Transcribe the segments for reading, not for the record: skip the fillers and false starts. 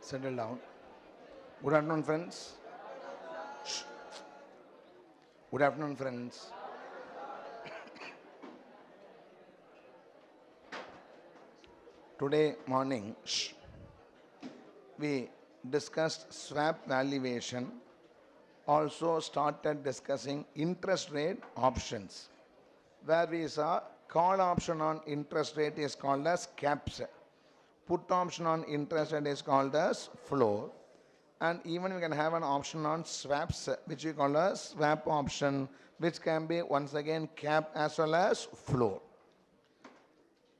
Settle down. Good afternoon, friends. Shh. Good afternoon, friends. Today morning, we discussed swap valuation, also started discussing interest rate options, where we saw call option on interest rate is called as caps, put option on interest rate is called as floor, and even we can have an option on swaps, which we call as swap option, which can be once again cap as well as floor.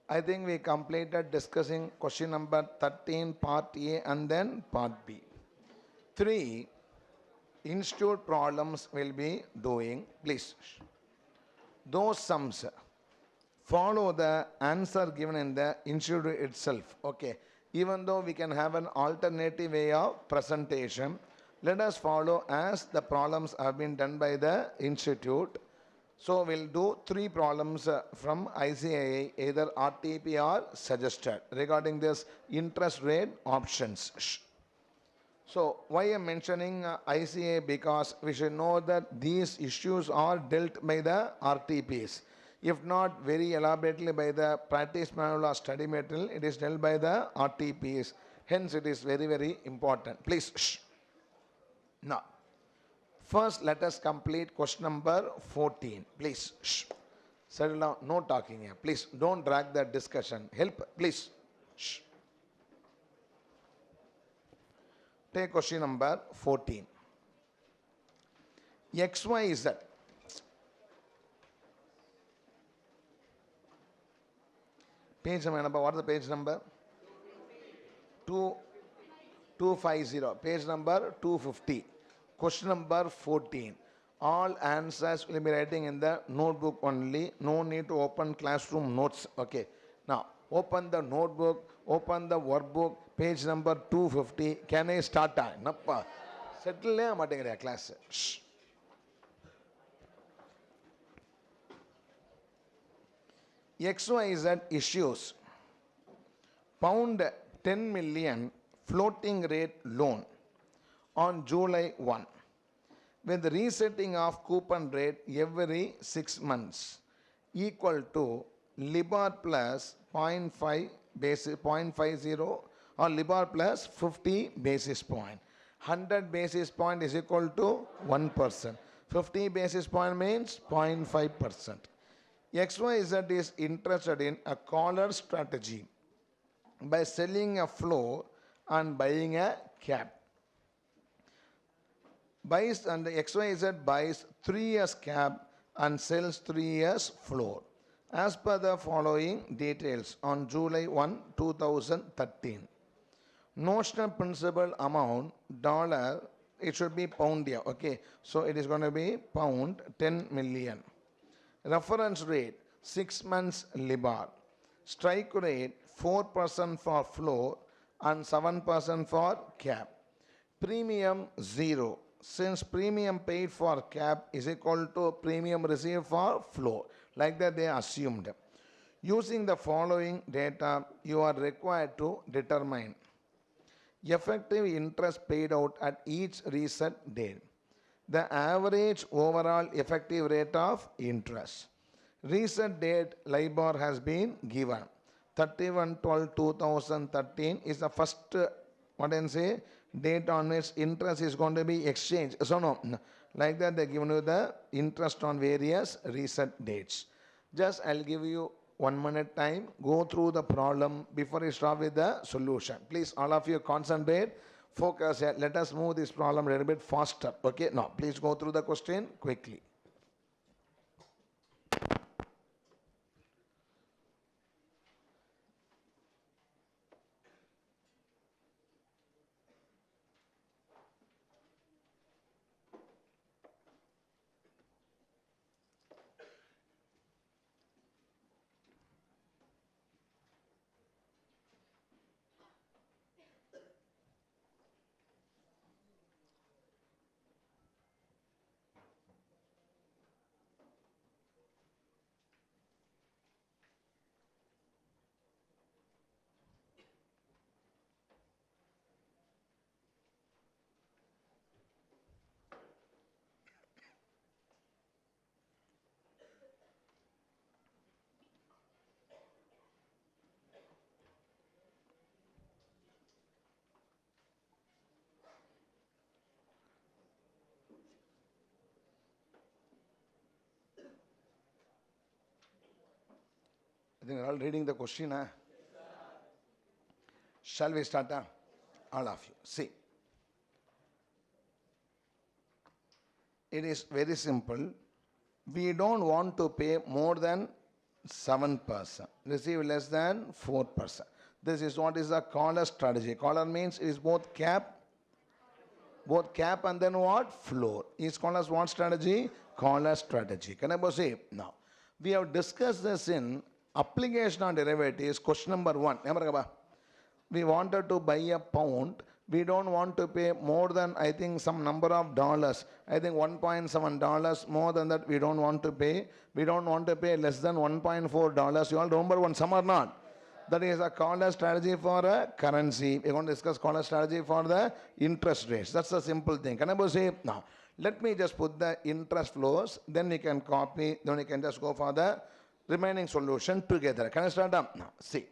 I think we completed discussing question number 13, part A, and then part B. 3 institute problems will be doing. Please, those sums follow the answer given in the institute itself. Okay, even though we can have an alternative way of presentation, let us follow as the problems have been done by the institute. So we'll do 3 problems from ICAI, either RTP or suggested, regarding this interest rate options. So why I'm mentioning ICAI? Because we should know that these issues are dealt by the RTPs. If not very elaborately by the practice manual or study material, it is dealt by the RTPs. Hence it is very, very important. Please. Now, first let us complete question number 14. Please. Settle down. No talking here. Please don't drag the discussion. Help. Please. Take question number 14. XYZ. Page number, what is the page number? 250. Page number 250. Question number 14. All answers will be writing in the notebook only. No need to open classroom notes. Okay. Now, open the notebook, open the workbook, page number 250. Can I start? Nappa. Settle class. Shh. XYZ issues pound 10 million floating rate loan on July 1 with resetting of coupon rate every 6 months equal to LIBOR plus 0.5 basis, 0.50 or LIBOR plus 50 basis point. 100 basis point is equal to 1%. 50 basis point means 0.5%. XYZ is interested in a collar strategy by selling a floor and buying a cap. Buys and XYZ buys 3 years cap and sells 3 years floor. As per the following details on July 1, 2013. Notional principal amount dollar, it should be pound here. Okay, so it is going to be pound 10 million. Reference rate 6 months LIBOR. Strike rate 4% for floor and 7% for cap. Premium 0. Since premium paid for cap is equal to premium received for floor. Like that they assumed. Using the following data, you are required to determine effective interest paid out at each reset date, the average overall effective rate of interest. Reset date LIBOR has been given. 31/12/2013 is the first, date on which interest is going to be exchanged. So no, like that they given you the interest on various reset dates. Just I'll give you 1 minute time. Go through the problem before you start with the solution. Please, all of you concentrate. Focus here. Let us move this problem a little bit faster. Okay, now please go through the question quickly. think you're all reading the question. Shall we start? All of you. See. It is very simple. We don't want to pay more than 7%. Receive less than 4%. This is what is the collar strategy. Collar means it is both cap and then what? Floor. Is called as what strategy? Collar strategy. Can I say? Now, we have discussed this in application on derivatives, question number 1. We wanted to buy a pound. We don't want to pay more than, I think, some number of dollars. I think $1.7. More than that, we don't want to pay. We don't want to pay less than $1.4. You all remember one sum or not? That is a collar strategy for a currency. We're going to discuss collar strategy for the interest rates. That's a simple thing. Can I say? Now, let me just put the interest flows. Then we can copy. Then we can just go for the remaining solution together. Can I start up? Now, see.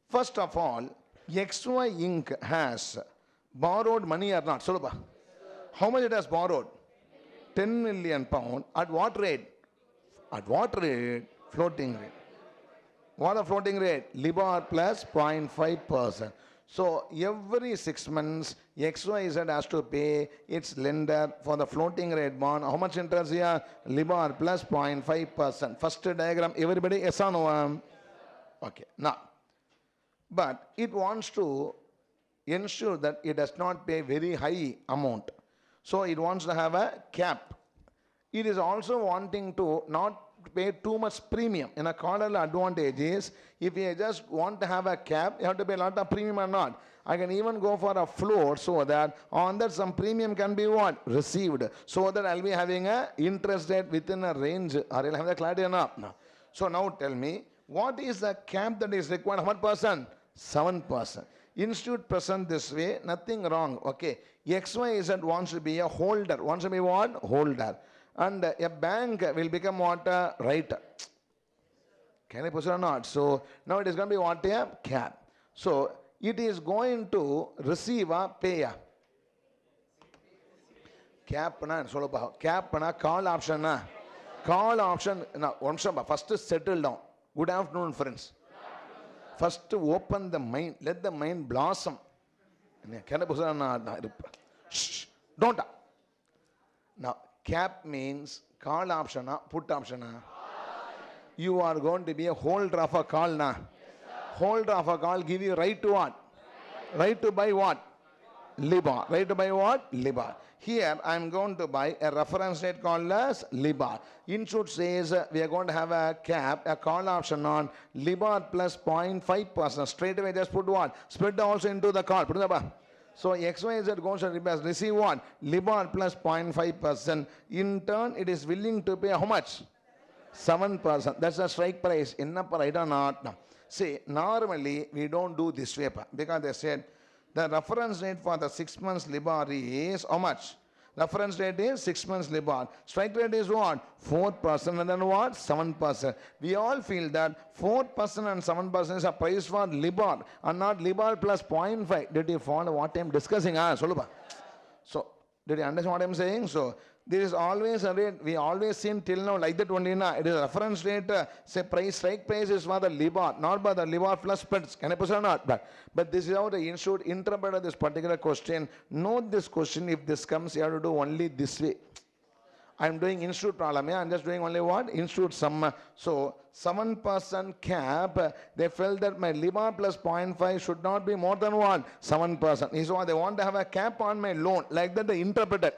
First of all, XY Inc. has borrowed money or not? Suluba. How much it has borrowed? 10 million pound. At what rate? At what rate? Floating rate. What a floating rate? LIBOR plus 0.5%. So every 6 months, XYZ has to pay its lender for the floating rate bond. How much interest here? LIBOR plus 0.5%. First diagram, everybody, yes or no? Okay, now. But it wants to ensure that it does not pay very high amount. So it wants to have a cap. It is also wanting to not pay too much premium. In a collateral advantage is, if you just want to have a cap, you have to pay a lot of premium or not. I can even go for a floor so that on that some premium can be what? Received. So that I'll be having a interest rate within a range. Or I'll have the clarity or not? No. So now tell me, what is the cap that is required? How much percent? 7%. Institute present this way, nothing wrong. Okay. XYZ wants to be a holder. Wants to be what? Holder. And a bank will become what? A writer. Can I put it or not? So now it is going to be what? A cap. So it is going to receive a payer. Cap na solo cap na call option na. Call option now. First settle down. Good afternoon, friends. First open the mind, let the mind blossom. Shh, don't. Now, cap means call option, put option. You are going to be a holder of a call. Yes, holder of a call give you right to what? Right to buy what? LIBOR. Right to buy what? LIBOR. Here I am going to buy a reference rate called as LIBOR. Institute says we are going to have a cap, a call option on LIBOR plus 0.5%. Straight away just put what? Split also into the call. Put the so XYZ goes to receive what? LIBOR plus 0.5%. In turn, it is willing to pay how much? 7%. That's the strike price. Inna right or not? No. See, normally we don't do this way because they said the reference rate for the 6 months LIBOR is how much? Reference rate is 6 months LIBOR. Strike rate is what? 4% and then what? 7%. We all feel that 4% and 7% is a price for LIBOR and not LIBOR plus 0.5. Did you follow what I am discussing? So, did you understand what I am saying? So, there is always a rate, we always seen till now like that only. It is a reference rate, say price, strike price is for the LIBOR, not by the LIBOR plus spreads. Can I put it or not? But this is how the institute interpreted this particular question. Note this question, if this comes, you have to do only this way. I am doing institute problem, I am just doing only what? Institute sum. So, 7% cap, they felt that my LIBOR plus 0.5 should not be more than what? 7%. This is why they want to have a cap on my loan. Like that they interpreted.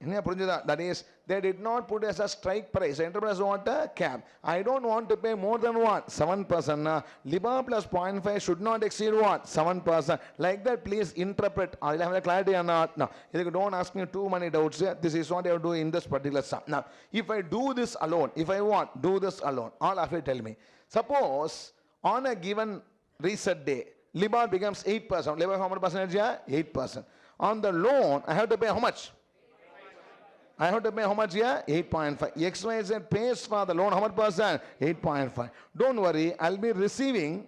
That is, they did not put as a strike price. Enterprise want a cap. I don't want to pay more than what? 7%. LIBOR plus 0.5 should not exceed what? 7%. Like that, please interpret. I'll have the clarity or not. Now, if you don't ask me too many doubts, this is what I will do in this particular sum. Now, if I do this alone, if I want, do this alone, all of you tell me. Suppose, on a given reset day, LIBOR becomes 8%. LIBOR how much percentage? 8%. On the loan, I have to pay how much? I have to pay how much here? 8.5. XYZ pays for the loan how much percent? 8.5. Don't worry, I'll be receiving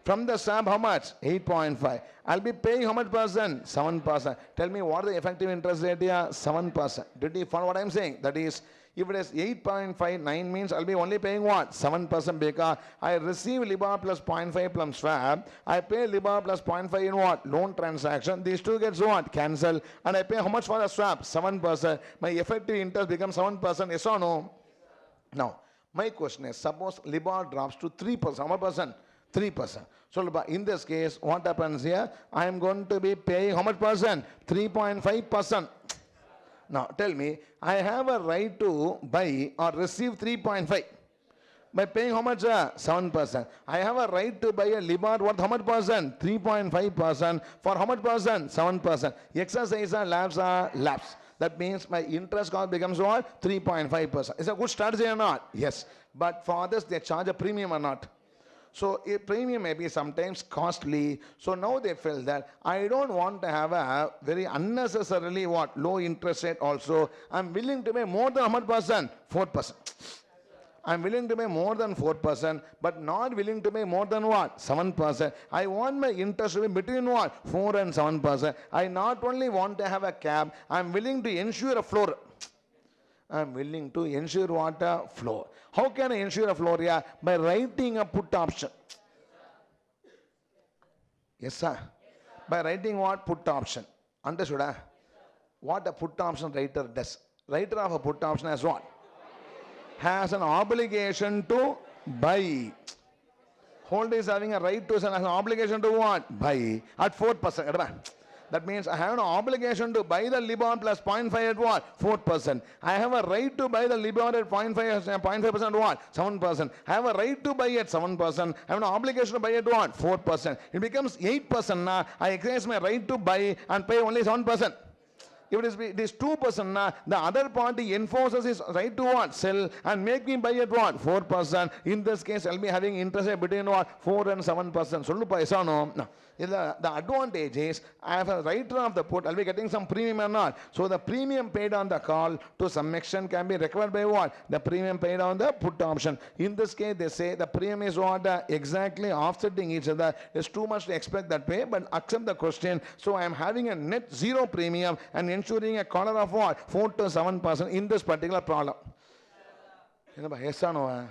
From the swap, how much? 8.5. I'll be paying how much percent? 7%. Tell me what the effective interest rate here? 7%. Did you follow what I'm saying? That is, if it is 8.59 means I'll be only paying what? 7% because I receive LIBOR plus 0.5 plus swap. I pay LIBOR plus 0.5 in what? Loan transaction. These two gets what? Cancel. And I pay how much for the swap? 7%. My effective interest becomes 7%. Yes or no? Now, my question is, suppose LIBOR drops to 3%. How much percent? 3%. So in this case, what happens here? I am going to be paying how much percent? 3.5%. Now tell me, I have a right to buy or receive 3.5 by paying how much? 7%. I have a right to buy a LIBOR worth how much percent? 3.5%. For how much percent? 7%. Exercise lapse. That means my interest cost becomes what? 3.5%. Is a good strategy or not? Yes. But for this, they charge a premium or not? So a premium may be sometimes costly. So now they feel that I don't want to have a very unnecessarily what? Low interest rate also. I'm willing to pay more than how much percent? 4%. I'm willing to pay more than 4%, but not willing to pay more than what? 7%. I want my interest to be between what? 4 and 7%. I not only want to have a cap, I'm willing to ensure a floor. I'm willing to ensure what? A floor. How can I ensure a floor here? By writing a put option. Yes, sir. By writing what? Put option. Understood? What a put option writer does. Writer of a put option has what? Has an obligation to buy. Holder is having a right to, has an obligation to what? Buy at 4%. That means I have an obligation to buy the LIBOR plus 0.5 at what? 4%. I have a right to buy the LIBOR at 0.5% what? 7%. I have a right to buy at 7%. I have an obligation to buy at what? 4%. It becomes 8% now. I exercise my right to buy and pay only 7%. If it is 2%, the other party enforces his right to what? Sell and make me buy at what? 4%. In this case, I'll be having interest rate between what? 4 and 7%. So, no. The advantage is I have a writer of the put, I'll be getting some premium or not. So the premium paid on the call to some extent can be recovered by what? The premium paid on the put option. In this case, they say the premium is what? Exactly offsetting each other. It's too much to expect that way, but accept the question. So I am having a net zero premium and ensuring a collar of what? 4 to 7% in this particular problem. Yes or no?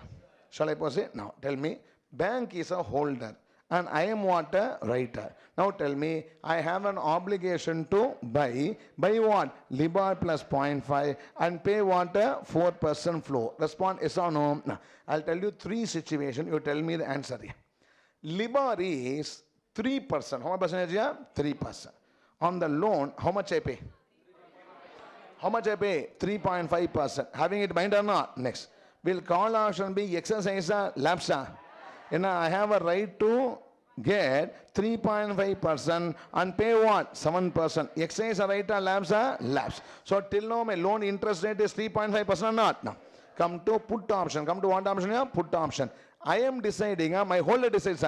Shall I proceed? Now tell me, bank is a holder. And I am what? A writer. Now tell me, I have an obligation to buy what? LIBOR plus 0.5 and pay what? 4% flow. Respond yes or no? No. I'll tell you 3 situations. You tell me the answer. LIBOR is 3%. How much percentage here? 3%. On the loan, how much I pay? How much I pay? 3.5%. Having it bind or not? Next. Will call option be exercise lapse? I have a right to get 3.5% and pay what? 7%. Exercise a right or lapse? Lapse. So till now my loan interest rate is 3.5% or not? No. Come to put option. Come to what option here? Put option. I am deciding, my holder decides.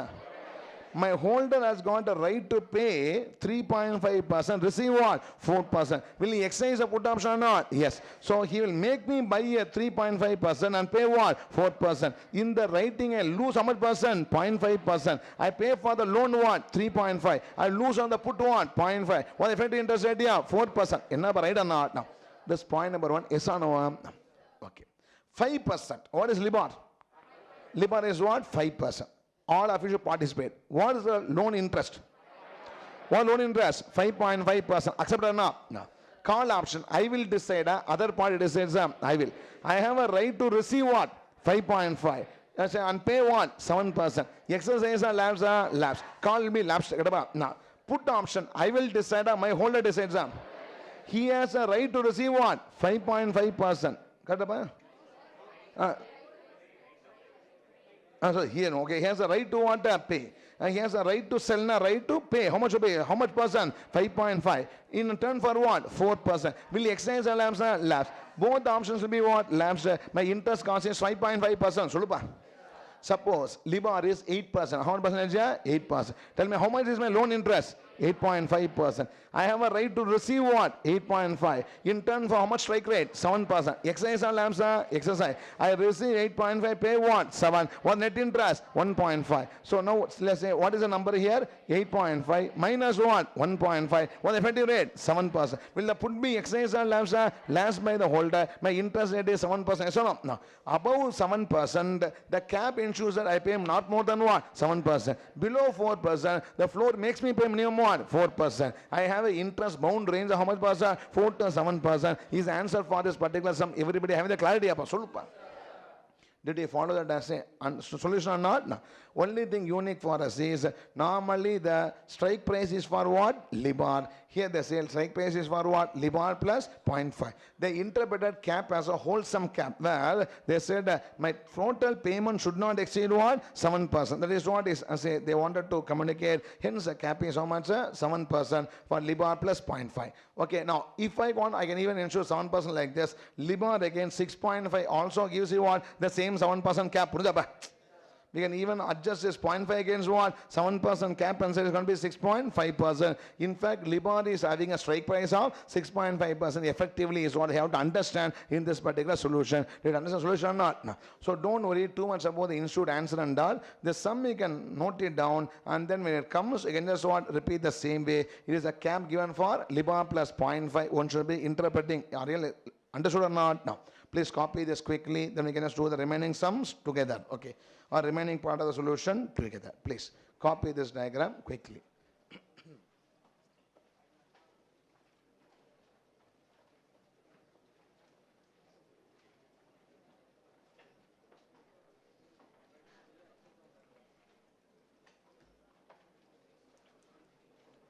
My holder has got a right to pay 3.5%, receive what? 4%. Will he exercise a put option or not? Yes. So he will make me buy a 3.5% and pay what? 4%. In the writing, I lose how much percent? 0.5%. I pay for the loan what? 3.5. I lose on the put what? 0.5. What effective interest rate? Yeah, 4%. Enough, right or not? Now, this point number 1. Yes or no? Okay. 5%. What is LIBOR? LIBOR is what? 5%. All of you should participate. What is the loan interest? What loan interest? 5.5%. Accept or not? No. Call option. I will decide. Other party decides. I will. I have a right to receive what? 5.5. And pay what? 7%. Exercise lapse. Lapse. Call will be lapse. Now, put option. I will decide. My holder decides. He has a right to receive what? 5.5%. So here, okay, he has a right to what? Pay. He has a right to sell, right to pay. How much to pay? How much percent? 5.5. In return for what? 4%. Will he exercise a lapse? Lapse. Both the options will be what? Lapse. My interest cost is 5.5%. Sulupa. Suppose LIBOR is 8%. How much percentage? 8%. Tell me, how much is my loan interest? 8.5%. I have a right to receive what? 8.5. In turn for how much strike rate? 7%. Exercise or Lamsa? Exercise. I receive 8.5, pay what? 7. What net interest? 1.5. So now let's say what is the number here? 8.5 minus what? 1.5. What the effective rate? 7%. Will the put be exercise or Lamsa? Last by the holder. My interest rate is 7%. So no. No. Above 7%, the cap ensures that I pay not more than what? 7%. Below 4%, the floor makes me pay minimum what? 4%. I have an interest bound range of how much percent? 4 to 7% is answer for this particular sum. Everybody having the clarity about Solupa. Did you follow that as a solution or not? No. Only thing unique for us is normally the strike price is for what? Libar. Here the sale strike price is for what? Libar plus 0.5. They interpreted cap as a wholesome cap where they said my total payment should not exceed what? 7%. That is what is say they wanted to communicate. Hence the cap is how much? 7% for Libar plus 0.5. Okay, now if I want, I can even ensure 7% like this. Libar again 6.5 also gives you what? The same 7% cap. We can even adjust this 0.5 against what? 7% cap and say it's going to be 6.5%. In fact, Libar is having a strike price of 6.5% effectively is what you have to understand in this particular solution. Did you understand the solution or not? No. So don't worry too much about the institute answer and all. The sum you can note it down and then when it comes, you can just what? Repeat the same way. It is a cap given for Libar plus 0.5. One should be interpreting. Are you understood or not? No. Please copy this quickly. Then we can just do the remaining sums together. Okay. Or remaining part of the solution together. Please copy this diagram quickly.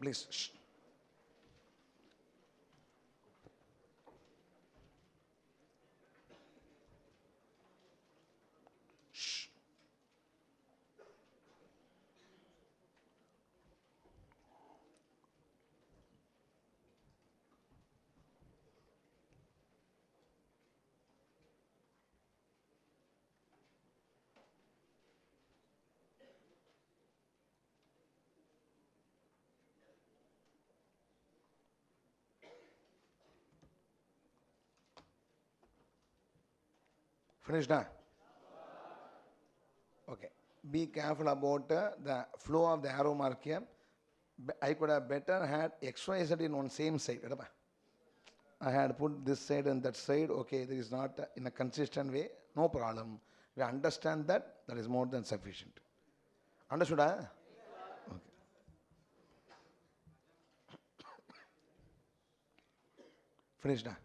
Please. Shh. Finished now? Okay. Be careful about the flow of the arrow mark here. I could have better had XYZ in one same side. I had put this side and that side. Okay, there is not in a consistent way. No problem. We understand that. That is more than sufficient. Understood? Okay. Finished now?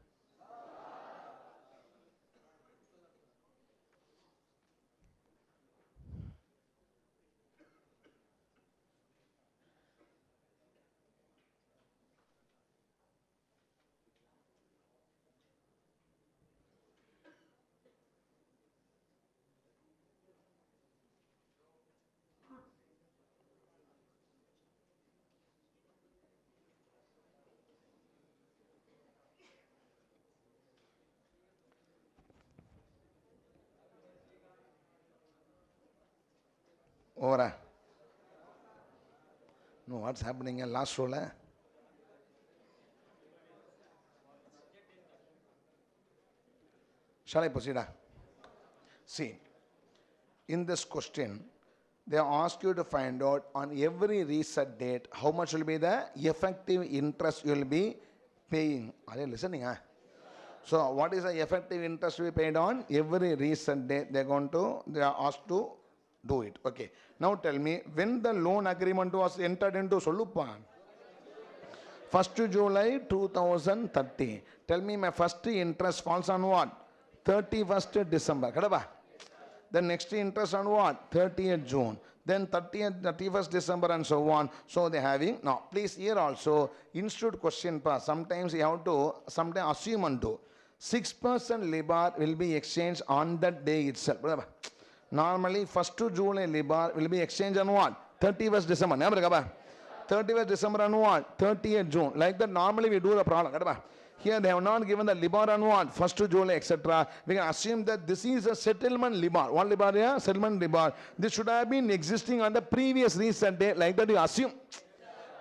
Over. No, what's happening in last row? Shall I proceed? See, in this question, they ask you to find out on every reset date how much will be the effective interest you will be paying. Are you listening? So, what is the effective interest to be paid on every reset date? They are asked to do it. Okay. Now tell me, when the loan agreement was entered into, Solupa? 1st July 2030. Tell me my first interest falls on what? 31st December. Kadaba? The next interest on what? 30th June. Then 31st December and so on. So they're having. Now, please here also, institute question pass. Sometimes you have to, sometimes assume and do. 6% Libar will be exchanged on that day itself. Normally, 1st July Libar will be exchanged on what? 31st December. 31st December on what? 30th June. Like that, normally we do the problem. Here they have not given the Libar on what? 1st July, etc. We can assume that this is a settlement Libar. What Libar? Yeah? Settlement Libar. This should have been existing on the previous reset day. Like that, you assume.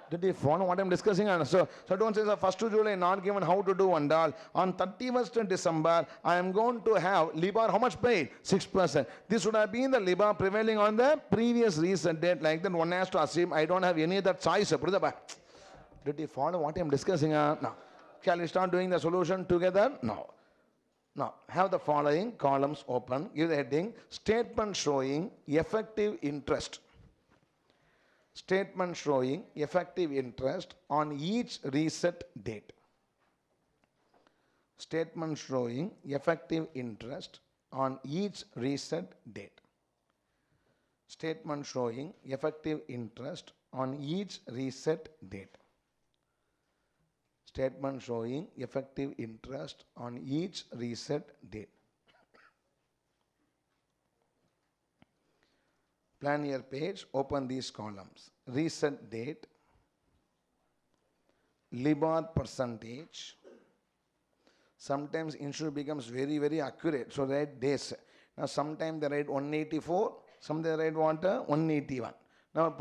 Did you follow what I'm discussing? So don't say, 1st July not given how to do and all. On 31st December, I am going to have LIBOR, how much paid? 6%. This would have been the LIBOR prevailing on the previous recent date. Like that, one has to assume I don't have any other choice. Did you follow what I'm discussing? No. Shall we start doing the solution together? No. Now, have the following columns open. Give the heading, statement showing effective interest. Statement showing effective interest on each reset date. Statement showing effective interest on each reset date. Statement showing effective interest on each reset date. Statement showing effective interest on each reset date. Plan your page, open these columns. Reset date, LIBOR percentage. Sometimes institute becomes very, very accurate. So write days. Now sometimes they write 184, some they write 181. Now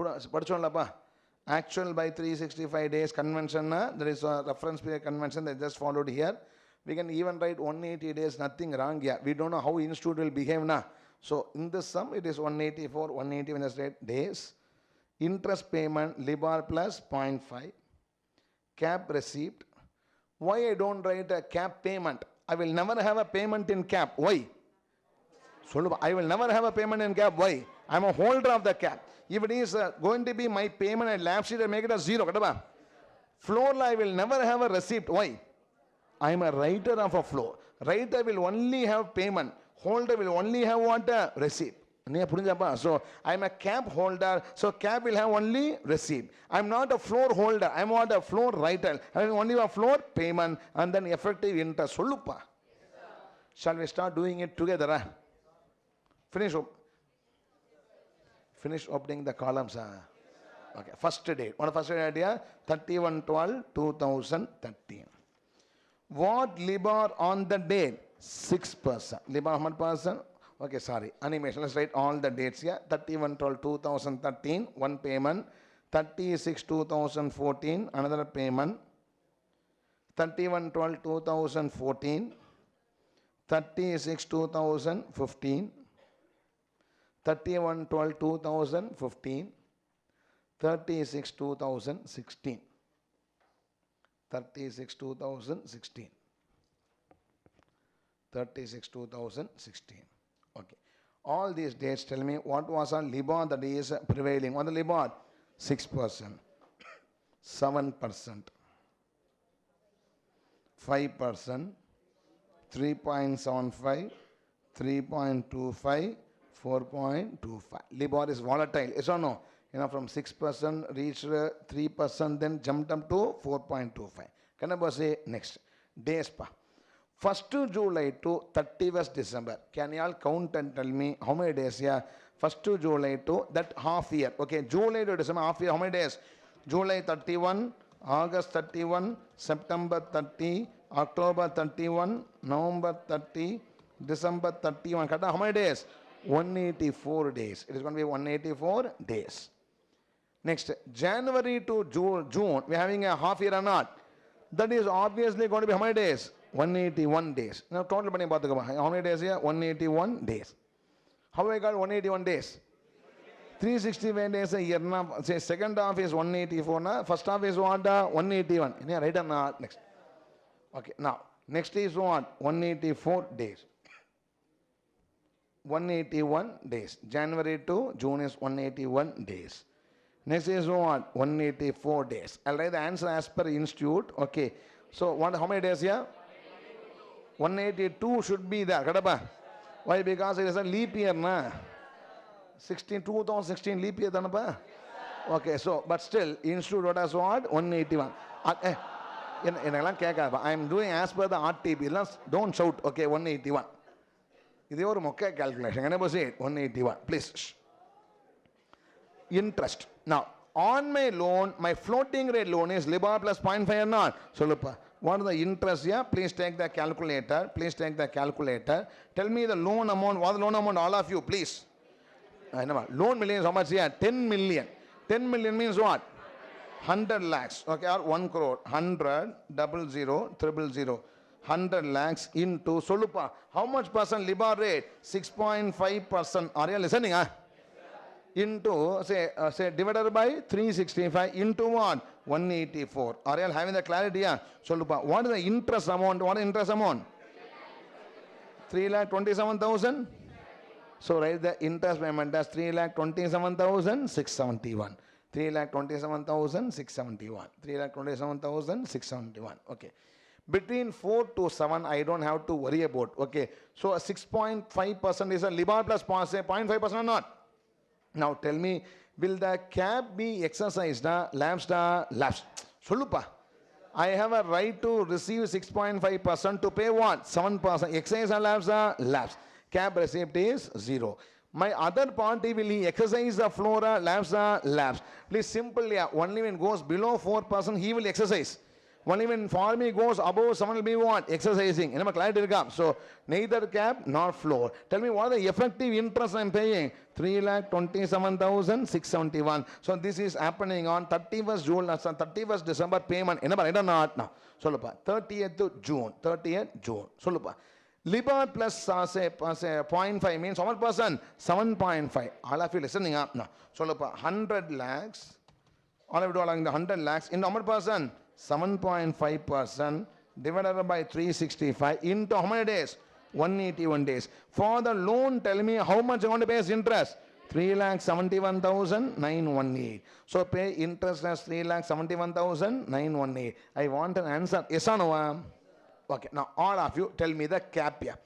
actual by 365 days convention, there is a reference period convention that just followed here. We can even write 180 days, nothing wrong here. We don't know how institute will behave now. So in this sum, it is 184, 181 just write days. Interest payment, LIBOR plus 0.5. Cap receipt. Why I don't write a cap payment? I will never have a payment in cap. Why? I will never have a payment in cap. Why? I am a holder of the cap. If it is going to be my payment at lab sheet, I make it a 0. Floor I will never have a receipt. Why? I am a writer of a floor. Writer will only have payment. Holder will only have what? A receipt. So I am a cap holder, so cap will have only receipt. I am not a floor holder, I am what? A floor writer. I will only have floor payment and then effective interest. Yes, shall we start doing it together? Finish opening the columns. Okay, first date. What is the first date idea? 31/12/2013. What LIBOR on the date? 6%. LIBOR how much percent? Okay, sorry. Animation. Let's write all the dates here. 31/12/2013, one payment. 36/2014, another payment. 31/12/2014. 36/2015. 31/12/2015. 36/2016. 36/2016. 36/2016. Okay. All these dates tell me what was on LIBOR that is prevailing. What the LIBOR? 6%, 7%, 5%, 3.75, 3.25, 4.25. LIBOR is volatile. Yes or no? From 6% reached 3%, then jumped up to 4.25. Can I say next? Days pa. 1st July to 31st December. Can you all count and tell me how many days here? 1st July to that half year. Okay, July to December half year. How many days? July 31, August 31, September 30, October 31, November 30, December 31. How many days? 184 days. It is going to be 184 days. Next, January to June, we are having a half year or not? That is obviously going to be how many days? 181 days. Now total money about how many days here? 181 days. How I got 181 days? 365 days a year. Now, say second half is 184. Now, first half is what? 181. Right or not? Next. Okay. Now, next is what? 184 days. 181 days. January to June is 181 days. Next is what? 184 days. I'll write the answer as per institute. Okay. So, how many days here? 182 should be there. Why? Because it is a leap year. 2016 leap year. Okay, so, but still, institute what has what? 181. I am doing as per the RTP. Don't shout. Okay, 181. This is a mock calculation. Can I say it? 181. Please. Shh. Interest. Now, on my loan, my floating rate loan is LIBOR plus 0.5 or not? So, what is the interest here? Please take the calculator. Please take the calculator. Tell me the loan amount. What is the loan amount? All of you, please. Loan million is how much here? 10 million. 10 million means what? 100 lakhs, okay, or 1 crore, 100, 00, 100 lakhs into, Solupa, how much percent LIBOR rate? 6.5%. Are you listening? Into, say divided by 365 into what? 184. Are you having the clarity? Solupa, what is the interest amount? What is the interest amount? 3,27,000. So write the interest payment as 3,27,671. 3,27,671. 3,27,671. Okay. Between 4 to 7, I don't have to worry about. Okay. So 6.5% is a LIBOR plus 0.5% or not? Now tell me, will the cap be exercised? Lapsed? Lapsed. Solupa. I have a right to receive 6.5% to pay what? 7%. Exercise or lapse? Lapse. Cap receipt is 0. My other party, will he exercise the floor? Lapse? Lapse. Please simply, only when it goes below 4%, he will exercise. Only when for me goes above 7 will be what? Exercising. So neither cap nor floor. Tell me what the effective interest I am paying? 3,27,671. So this is happening on 31st June, 31st December payment. What? Now. 30th June. 30th June. LIBOR plus say 0.5 means how much percent? 7.5. All of you listening up now. 100 lakhs. All of you along the 100 lakhs in how much percent? 7.5% divided by 365 into how many days? 181 days. For the loan, tell me how much you want to pay as interest? 3,71,918. So pay interest as 3,71,918. I want an answer. Yes or no? Okay. Now all of you tell me the cap here.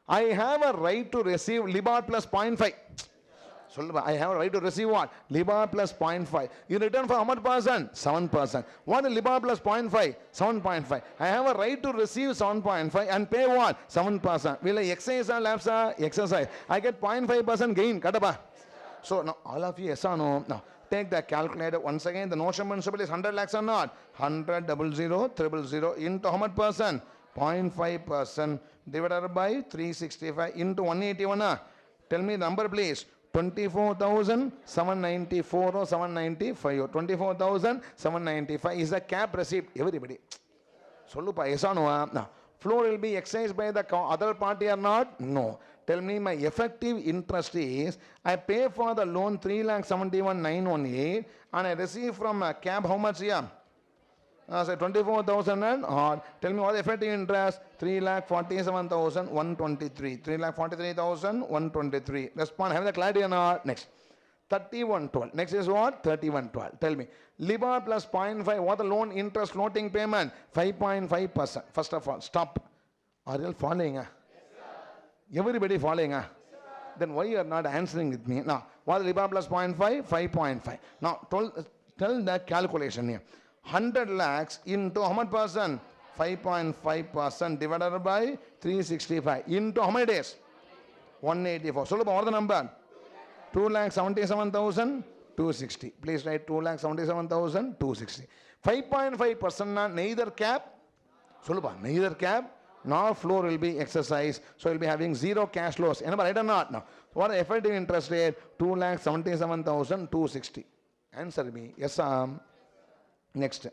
I have a right to receive LIBOR plus 0.5. I have a right to receive what? LIBOR plus 0.5. In return for how much percent? 7%. What is LIBOR plus 0.5? 7.5. I have a right to receive 7.5 and pay what? 7%. Will I exercise or lapse? Exercise. I get 0.5% gain. Kadaba. So now all of you, yes or no? Now take the calculator once again. The notion principle is 100 lakhs or not? 100, 00, 000 into how much percent? 0.5% divided by 365 into 181. Tell me the number please. 24,794 or 795. 24,795 is the cap receipt. Everybody. Solupa, yes or no? Now, floor will be exercised by the other party or not? No. Tell me my effective interest is, I pay for the loan 3,71,918 and I receive from a cap how much here? Say 24,000 and odd. Tell me what the effective interest? 3,47,123. 3,43,123. Respond. Have the clarity or not? Next. 3112. Next is what? 3112. Tell me. LIBOR plus 0.5. What the loan interest floating payment? 5.5%. First of all, stop. Are you all following? Yes, everybody following? Yes, then why you are not answering with me? Now, what the LIBOR plus 0.5? 5.5. Now, tell the calculation here. 100 lakhs into how much percent? 5.5% divided by 365 into how many days? 184. So, what is the number? 2,77,260. Please write 2,77,260. 5.5% neither cap, neither cap nor floor will be exercised. So, we will be having zero cash flows. Anybody right or not? Now, what is the effective interest rate? 2,77,260. Answer me. Yes, next.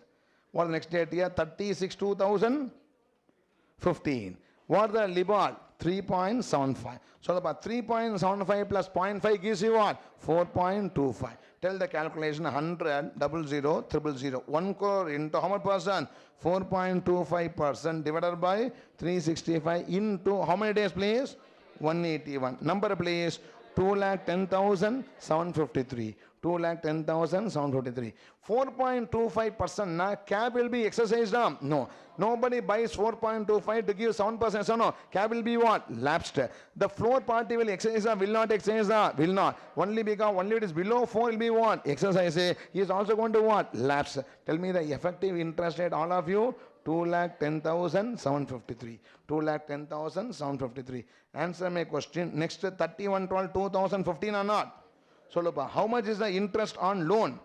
What is the next date here? 36,2,015. What is the LIBOR? 3.75. So the 3.75 plus 0.5 gives you what? 4.25. Tell the calculation 100, 00, 000. 1 crore into how much percent? 4.25% divided by 365 into how many days please? 181. Number please? 2,10,753. 2,10,753. 4.25% cap will be exercised. No. Nobody buys 4.25 to give 7%. So no. Cap will be what? Lapsed. The floor party will exercise will not exercise will not. Only because only it is below 4 will be what? Exercise. He is also going to what? Lapse. Tell me the effective interest rate, all of you. 2,10,753. 2,10,753. Answer my question. Next 31/12/2015 or not? So look, how much is the interest on loan?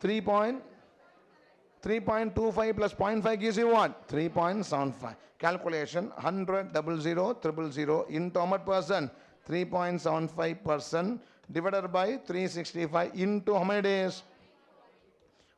3.25 plus 0.5 gives you what? 3.75. Calculation 100, 00, 000 into how much percent? 3.75% divided by 365 into how many days?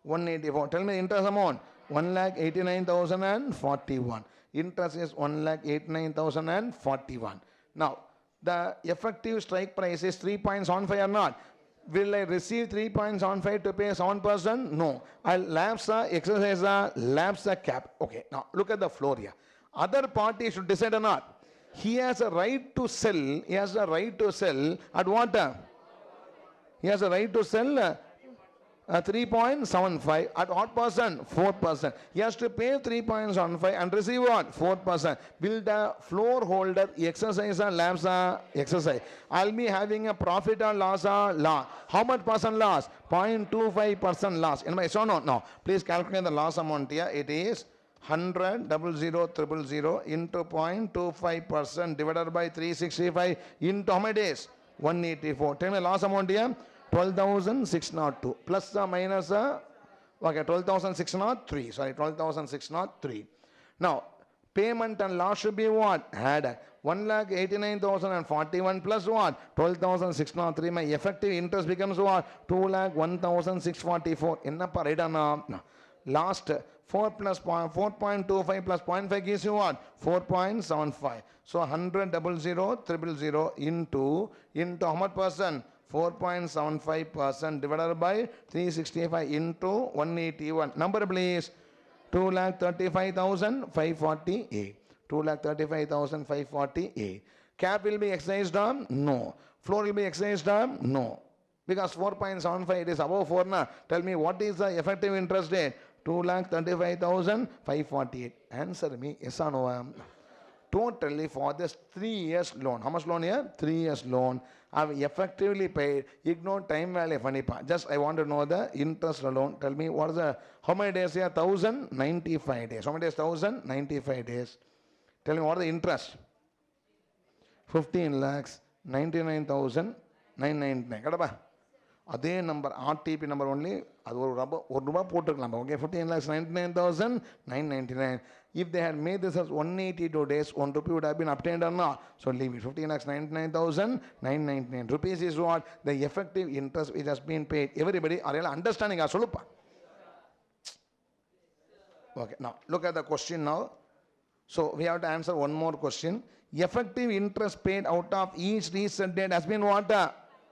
184. Tell me interest amount. 1,89,041. Interest is 1,89,041. Now, the effective strike price is 3.75 or not? Will I receive 3.75 to pay 7%? No. I'll lapse the exercise lapse the cap. Okay, now look at the floor here. Other party should decide or not. He has a right to sell. He has a right to sell at what? He has a right to sell 3.75 at what percent? 4%. He has to pay 3.75 and receive what? 4%. Will the floor holder exercise or lapse exercise? I'll be having a profit or loss or loss. How much percent loss? 0.25% loss. In my so no. Please calculate the loss amount here. It is 100 000 into 0.25% divided by 365 into how many days? 184. Tell me loss amount here. 12,602 plus or minus okay, 12,603. Sorry, 12,603. Now, payment and loss should be what? Added. 1,89,041 plus what? 12,603. My effective interest becomes what? 2,01,644. Ennappa right no. Last 4 plus 4.25 plus 0.5 gives you what? 4.75. So 100 000 into how much percent? 4.75% divided by 365 into 181. Number please. 2,35,548. 2,35,548. Cap will be exercised on? No. Floor will be exercised on? No. Because 4.75 it is above 4 na. Tell me what is the effective interest rate? 2,35,548. Answer me yes or no. Totally for this 3 years loan. How much loan here? 3 years loan. I have effectively paid. Ignore time value of just I want to know the interest alone. Tell me what is the, how many days here? 1,095 days. How many days? 1,095 days. Tell me what is the interest? 15 lakhs 99,999. Kadapa. Adhe number, RTP number only. That's okay, 15 lakhs 99,999. If they had made this as 182 days, 1 rupee would have been obtained or not. So leave it. 15 lakhs 99,999 rupees is what? The effective interest which has been paid. Everybody are you understanding? Okay, now look at the question now. So we have to answer one more question. Effective interest paid out of each reset date has been what?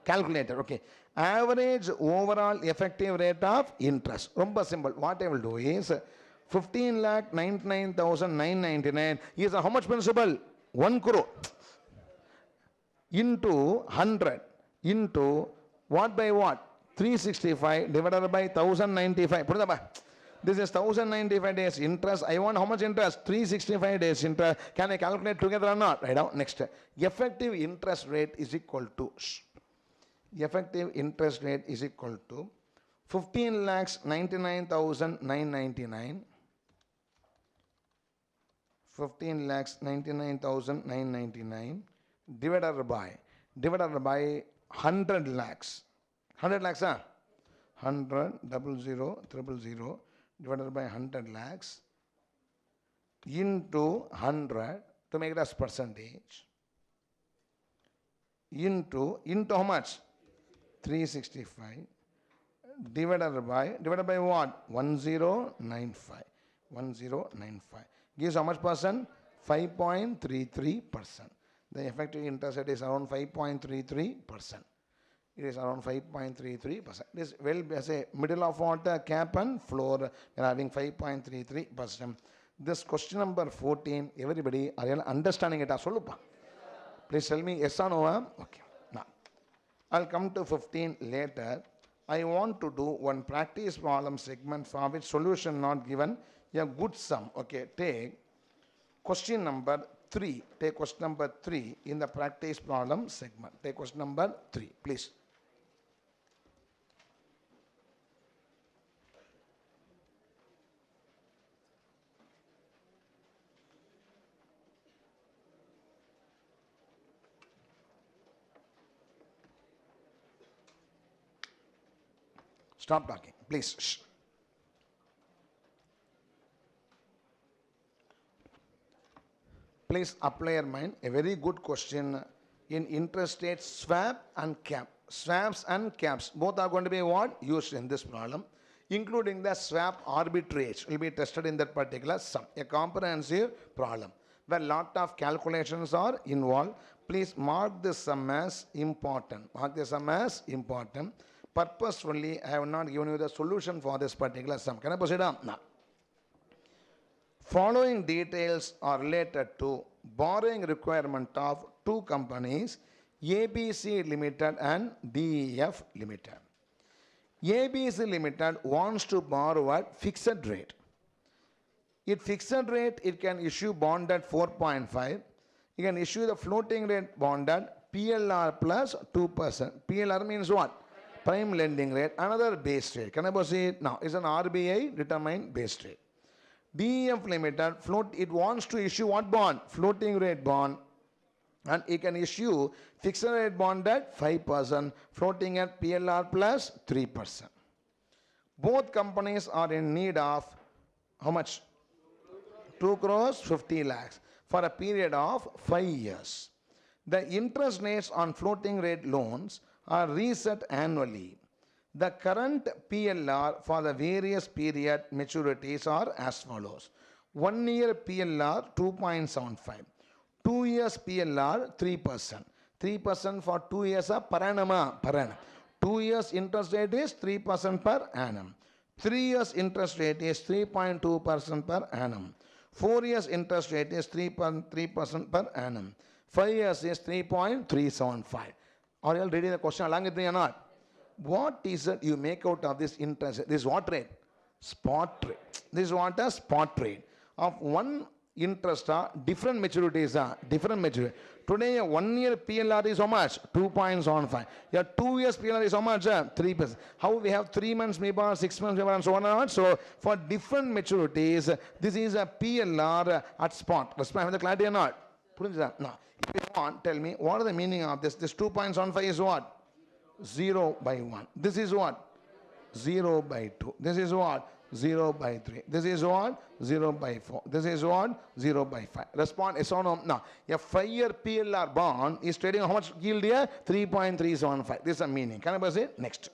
Calculated. Okay. Average overall effective rate of interest. Rumba simple. What I will do is 15,99,999 is how much principal? 1 crore into 100 into what by what? 365 divided by 1,095. Put it up. This is 1,095 days interest. I want how much interest? 365 days interest. Can I calculate together or not? Right now, next. Effective interest rate is equal to effective interest rate is equal to 15 lakhs 99,999. 15 lakhs 99,999 divided by 100 lakhs. 100 lakhs, huh? 100 000 divided by 100 lakhs into 100 to make it as percentage into how much? 365 divided by what? 1095. 1095 gives how much percent? 5.33%. The effective interest rate is around 5.33%. It is around 5.33%. This will be as a middle of what? Cap and floor. We are having 5.33%. This question number 14. Everybody are you understanding it? Please tell me yes or no. Okay. Now I'll come to 15 later. I want to do one practice problem segment for which solution not given. A good sum. Okay, take question number 3. Take question number 3 in the practice problem segment. Take question number 3, please. Stop talking, please. Shh. Please apply your mind. A very good question in interest rate swap and cap. Swaps and caps both are going to be what? Used in this problem. including the swap arbitrage will be tested in that particular sum. A comprehensive problem where lot of calculations are involved. Please mark this sum as important. Mark this sum as important. Purposefully, I have not given you the solution for this particular sum. Can I proceed on? Now, following details are related to borrowing requirement of two companies, ABC Limited and DEF Limited. ABC Limited wants to borrow at fixed rate. At fixed rate, it can issue bond at 4.5. You can issue the floating rate bond at PLR plus 2%. PLR means what? Prime lending rate, another base rate. Can I proceed? Now, it's an RBI determined base rate. DEF Limited, it wants to issue what bond? Floating rate bond. And it can issue fixed rate bond at 5%, floating at PLR plus 3%. Both companies are in need of how much? 2 crores 50 lakhs for a period of 5 years. The interest rates on floating rate loans are reset annually. The current PLR for the various period maturities are as follows. 1 year PLR 2.75. 2 years PLR 3%. 3% for 2 years per annum. Per annum. 2 years interest rate is 3% per annum. 3 years interest rate is 3.2% per annum. 4 years interest rate is 3.3% per annum. 5 years is 3.375. Are you all reading the question along with me or not? What is it you make out of this interest? This is what rate? Spot rate. This is what a spot rate. Of one interest, different maturities are different maturity. Today, a 1 year PLR is how much? 2.75. Your 2 years PLR is how much? 3%. How we have 3 months MIBOR, 6 months MIBOR, and so on and on. So, for different maturities, this is a PLR at spot. Let's have the clarity or not? Now, if you want, tell me, what is the meaning of this? This 2.75 is what? 0 by 1. This is what? 0 by 2. This is what? 0 by 3. This is what? 0 by 4. This is what? 0 by 5. Respond yes or no? Now, a 5-year PLR bond is trading how much yield here? 3.375. This is the meaning. Can I proceed? Next.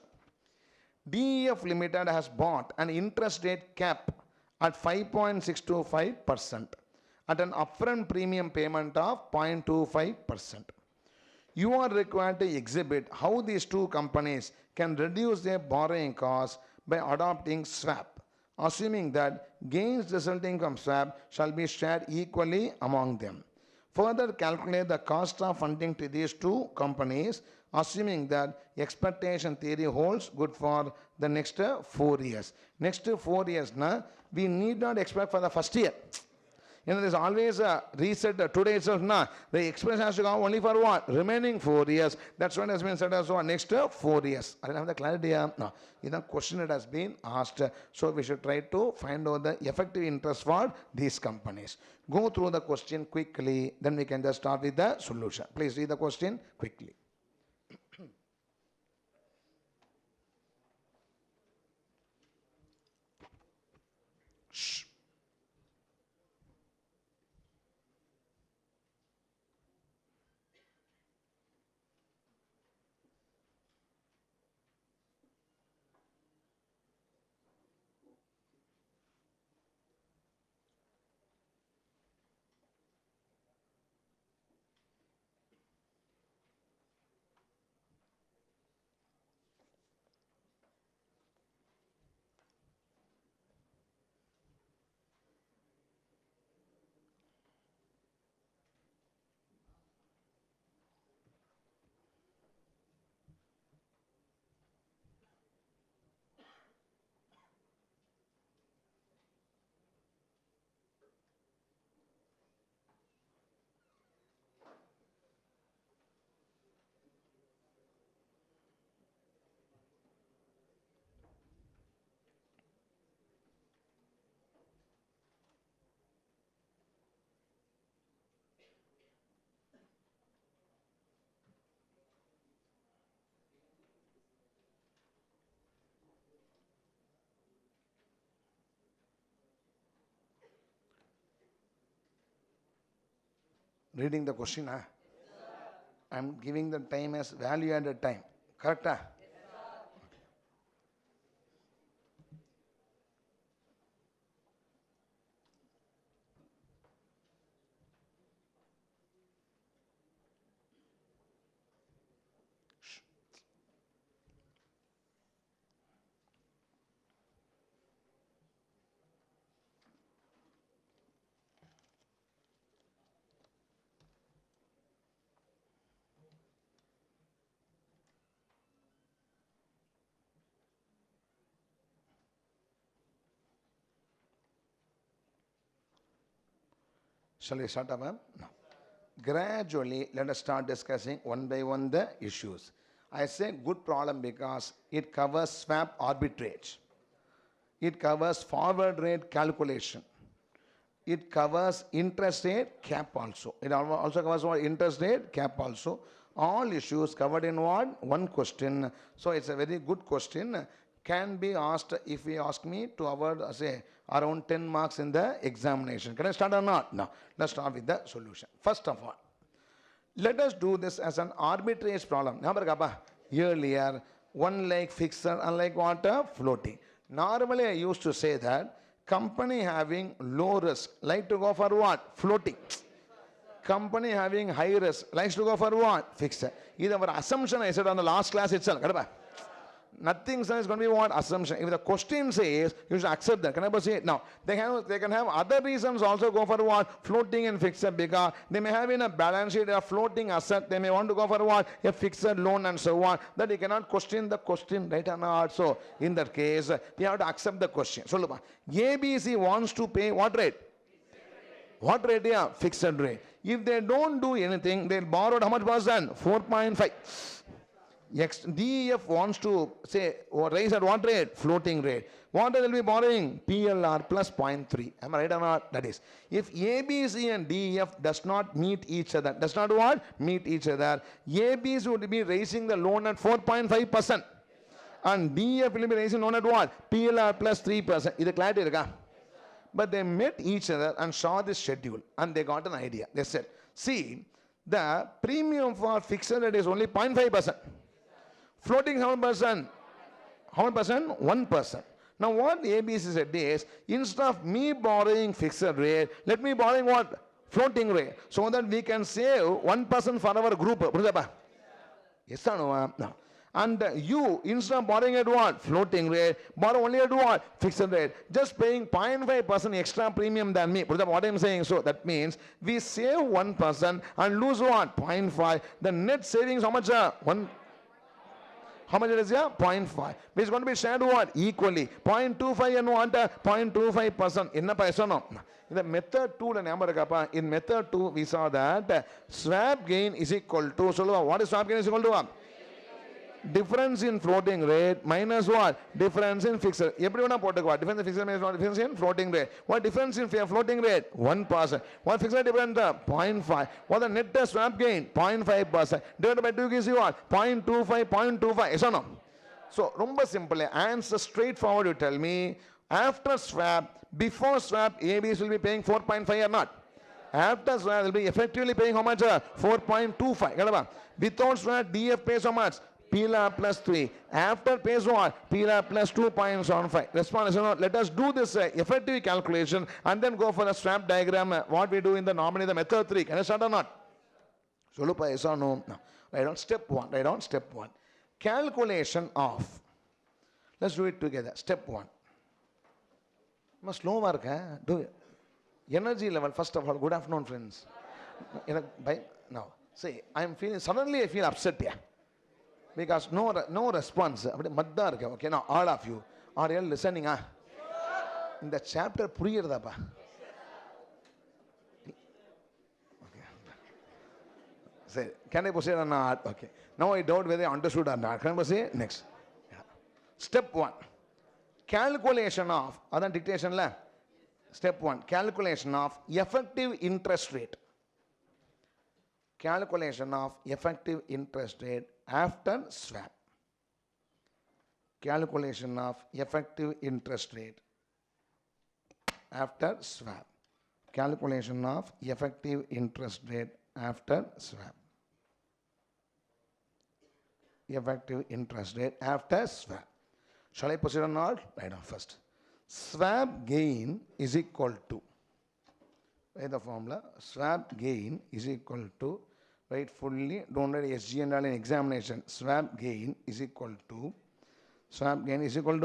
DEF Limited has bought an interest rate cap at 5.625% at an upfront premium payment of 0.25%. You are required to exhibit how these two companies can reduce their borrowing costs by adopting swap, assuming that gains resulting from swap shall be shared equally among them. Further, calculate the cost of funding to these two companies, assuming that expectation theory holds good for the next 4 years. Next 4 years, we need not expect for the first year. There's always a reset today itself. The expense has to go only for what? Remaining 4 years. That's what has been said as well. Next 4 years. I don't have the clarity. No. This is the question that has been asked. So we should try to find out the effective interest for these companies. Go through the question quickly. Then we can just start with the solution. Please read the question quickly. Shh. Reading the question, I'm giving the time as value added time. Correct? Shall we start up? No. Gradually, let us start discussing one by one the issues. I say good problem because it covers swap arbitrage. It covers forward rate calculation. It covers interest rate cap also. It also covers what? Interest rate cap also. All issues covered in what? One question. So it's a very good question. Can be asked if you ask me to award say around 10 marks in the examination. Can I start or not? No. Let's start with the solution. First of all, let us do this as an arbitrage problem. Earlier, one like fixed and like what? Floating. Normally, I used to say that company having low risk like to go for what? Floating. Company having high risk likes to go for what? Fixed. This is our assumption I said on the last class itself. Nothing is going to be what? Assumption. If the question says, you should accept that. Can I say it? Now, they can have other reasons also go for what? Floating and fixed, because they may have in a balance sheet a floating asset. They may want to go for what? A fixed loan and so on. That you cannot question the question, right or not? So, in that case, we have to accept the question. So, look, ABC wants to pay what rate? What rate? Yeah, fixed rate. If they don't do anything, they'll borrow how much percent? 4.5. DEF wants to say or raise at what rate? Floating rate. What they will be borrowing? PLR plus 0.3. Am I right or not? That is, if ABC and DEF does not meet each other, does not what? Meet each other, ABC would be raising the loan at 4.5%. And DEF will be raising loan at what? PLR plus 3%. Is it clarity? But they met each other and saw this schedule and they got an idea. They said, see, the premium for fixed rate is only 0.5%. Floating how much percent? How much percent? 1%. Now what ABC said is, instead of me borrowing fixed rate, let me borrowing what? Floating rate. So that we can save 1% for our group. Yes or no? No. And you, instead of borrowing at what? Floating rate, borrow only at what? Fixed rate. Just paying 0.5% extra premium than me. What I'm saying, so that means we save 1% and lose what? 0.5. The net savings, how much? How much it is here? 0.5. Which is going to be shared what? Equally. 0.25 and what? 0.25%. In the method 2, in method 2, we saw that swap gain is equal to, so what is swap gain is equal to? Difference in floating rate minus what? Difference in fixed rate. Everyone put what? Difference in fixed rate minus what? Difference in floating rate. What difference in floating rate? 1%. What fixed rate difference? 0.5. What the net swap gain? 0.5%. Divided by 2 gives you what? 0.25, 0.25. Yes or no? So, rumba simple. Answer straightforward. You tell me, after swap, before swap, ABS will be paying 4.5 or not? After swap, will be effectively paying how much? 4.25. Without swap, DF pays how much? PLR plus 3. After pays what? PLR plus 2.75. Response is not. Let us do this effective calculation and then go for the swap diagram. What we do in the normally the method 3. Can I start or not? So look, yes or no? No. Write down step 1. Write down step 1. Calculation of. Let's do it together. Step 1. Must slow work. Do it. Energy level. First of all, good afternoon, friends. Now, see, I am feeling suddenly I feel upset here. Because no response. Okay, now all of you are you listening? In the chapter, okay. Say, can I proceed or not? Okay. Now I doubt whether I understood or not. Can I proceed? Next. Yeah. Step 1. Calculation of, other dictation la. Step 1. Calculation of effective interest rate. Calculation of effective interest rate after swap. Calculation of effective interest rate after swap. Calculation of effective interest rate after swap. Effective interest rate after swap. Shall I proceed or not? Write down first. Swap gain is equal to, write the formula, swap gain is equal to, write fully, don't write SG and all in examination. Swap gain is equal to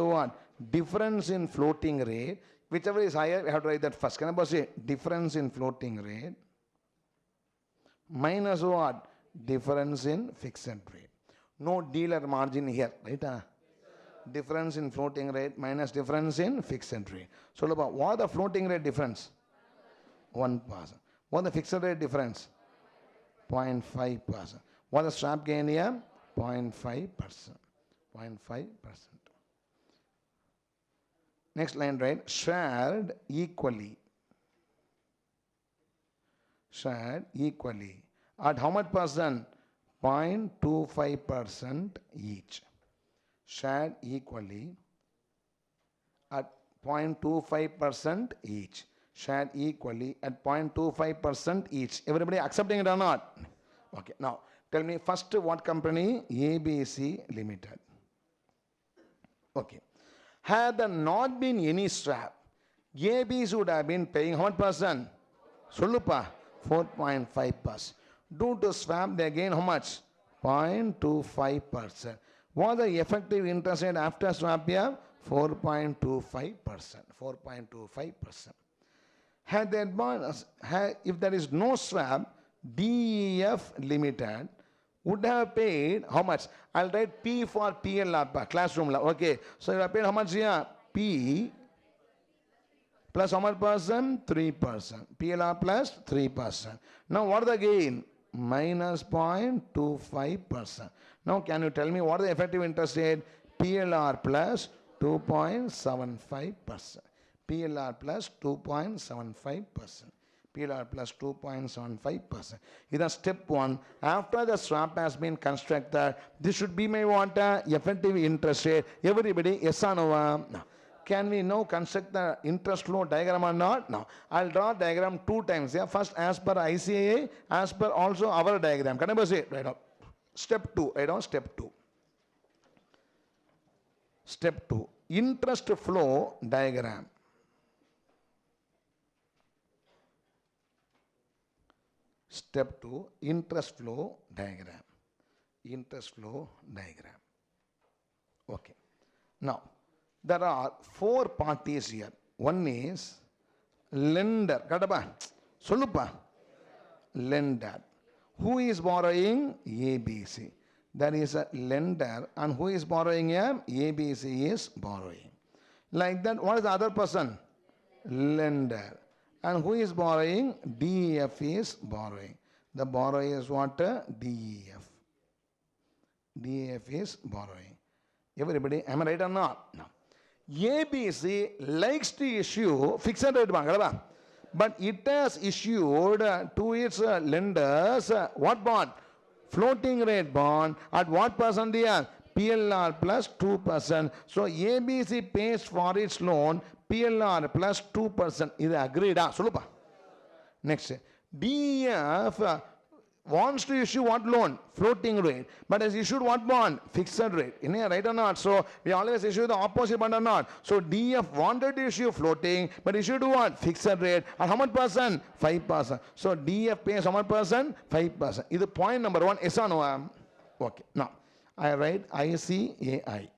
what? Difference in floating rate. Whichever is higher, we have to write that first. Can I say difference in floating rate minus what? Difference in fixed rate. No dealer margin here, right? Difference in floating rate minus difference in fixed rate. So, what is the floating rate difference? 1%. What the fixed rate difference? 0.5%. What the swap gain here? 0.5%. 0.5%. Next line, right? Shared equally. Shared equally. At how much percent? 0.25% each. Shared equally at 0.25% each. Shared equally at 0.25% each. Everybody accepting it or not? Okay. Now, tell me first what company? ABC Limited. Okay. Had there not been any swap, ABC would have been paying how much percent? Solupa, 4.5%. Due to swap, they gain how much? 0.25%. What the effective interest rate after swap here? 4.25%. 4.25%. Had there been, if there is no swap, DEF Limited would have paid how much? I'll write P for PLR, classroom. Okay. So you have paid how much here? P plus how much percent? 3%. PLR plus 3%. Now what is the gain? Minus 0.25%. Now can you tell me what is the effective interest rate? PLR plus 2.75%. PLR plus 2.75%. PLR plus 2.75%. This is step 1. After the swap has been constructed, this should be my what? Effective interest rate. Everybody, yes or no? No. Can we now construct the interest flow diagram or not? No. I'll draw diagram 2 times. Yeah? First as per ICAI, as per also our diagram. Can I say? Right now. Step 2. Right now, step 2. Step 2. Interest flow diagram. Step 2, interest flow diagram. Interest flow diagram. Okay. Now, there are 4 parties here. One is lender. Kadaba. Solupa. Lender. Who is borrowing? ABC. There is a lender, and who is borrowing here? ABC is borrowing. Like that, what is the other person? Lender. And who is borrowing? DEF is borrowing. The borrower is what? DEF. DEF is borrowing. Everybody, am I right or not? No. ABC likes to issue fixed rate bond, but it has issued to its lenders what bond? Floating rate bond at what percent here? PLR plus 2%. So ABC pays for its loan PLR plus 2%. Is agreed? Solupa. Next. DEF wants to issue what loan? Floating rate. But has issued what bond? Fixed rate. Right or not? So we always issue the opposite bond or not. So DEF wanted to issue floating, but issued what? Fixed rate. And how much percent? 5%. So DEF pays how much percent? 5%. This is point number 1. Yes or no? Okay. Now, I write ICAI.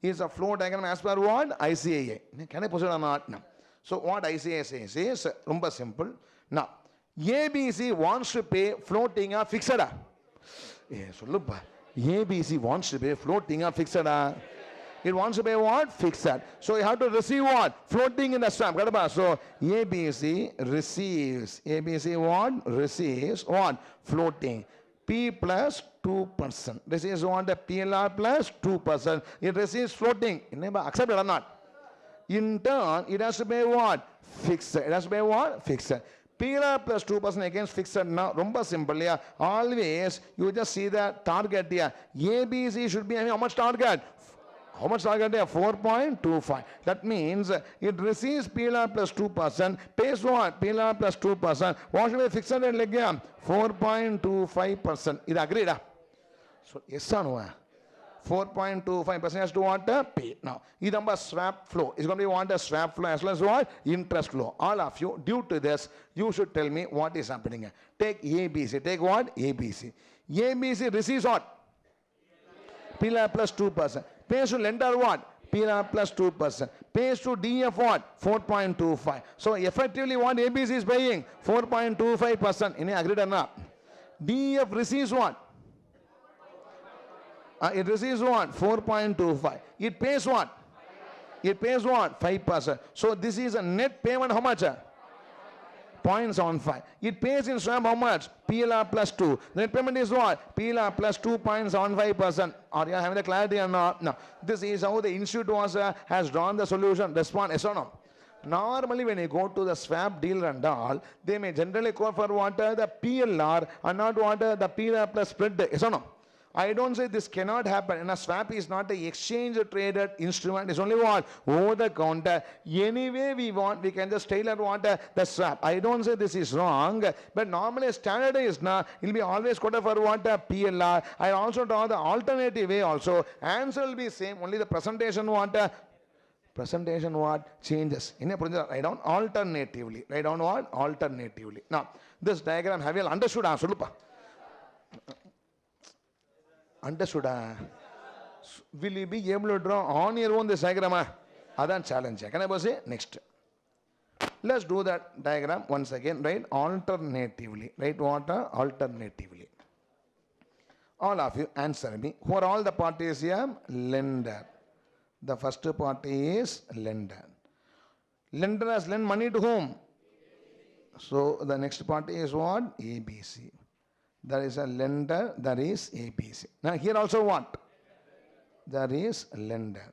Is a flow diagram as per what? ICAI. Can I proceed or not? No. So what ICAI says is rumba simple. Now, ABC wants to pay floating or fixed. ABC wants to pay floating or fixed. It wants to pay what? Fixed. So you have to receive what? Floating in the swap. So ABC receives. ABC what? Receives what? Floating. P plus 2%. This is what? The PLR plus 2%. It receives floating. Accept it or not? In turn, it has to pay what? Fixed. It has to pay what? Fixed. PLR plus 2% against fixed. Now, rumba simple. Yeah. Always, you just see the target here. ABC should be how much target? How much target there? 4.25. That means it receives PLR plus 2%, pays what? PLR plus 2%. What should be fixed rate like here? 4.25%. Is agreed? So, yes or no? 4.25% has to what? Pay. Now, this is swap flow. It's going to be what? Swap flow as well as what? Interest flow. All of you, due to this, you should tell me what is happening here. Take ABC. Take what? ABC. ABC receives what? PLR plus 2%. Pays to lender what? PLR plus 2%. Pays to DEF what? 4.25. So effectively what ABC is paying? 4.25%. Any agreed or not? DEF receives what? It receives what? 4.25. It pays what? It pays what? 5%. So this is a net payment how much? 0.75. It pays in swap how much? PLR plus 2. The net payment is what? PLR plus 2.75%. Are you having the clarity or not? No. This is how the institute has drawn the solution. Respond yes or no? Normally, when you go to the swap dealer and all, they may generally go for what? The PLR and not what? The PLR plus spread. Yes or no? I don't say this cannot happen. And a swap is not an exchange traded instrument. It's only what? Over the counter. Anyway, we can just tailor what? The swap. I don't say this is wrong. But normally standard is now, it will be always quoted for what? PLR. I also draw the alternative way also. Answer will be same. Only the presentation what? Presentation what? Changes. Write down alternatively. Write down what? Alternatively. Now, this diagram, have you understood? Understood? Will you be able to draw on your own this diagram? That's challenge. Can I say next? Let's do that diagram once again. Write alternatively. Write what? Alternatively. All of you answer me. Who are all the parties here? Lender. The first party is lender. Lender has lent money to whom? So the next party is what? ABC. There is a lender, there is ABC. Now here also what? There is lender.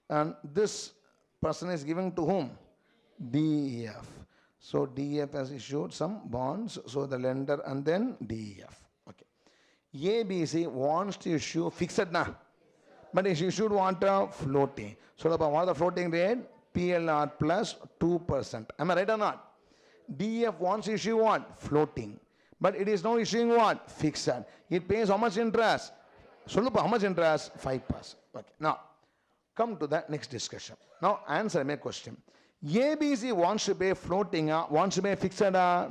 And this person is giving to whom? DEF. So DEF has issued some bonds. So the lender and then DEF. Okay. ABC wants to issue fixed now. But it should want a floating. So what is the floating rate? PLR plus 2%. Am I right or not? DEF wants to issue what? Floating. But it is now issuing what? Fixed. It pays how much interest? How much interest? 5%. Okay. Now, come to the next discussion. Now, answer my question. ABC wants to pay floating, wants to pay fixed,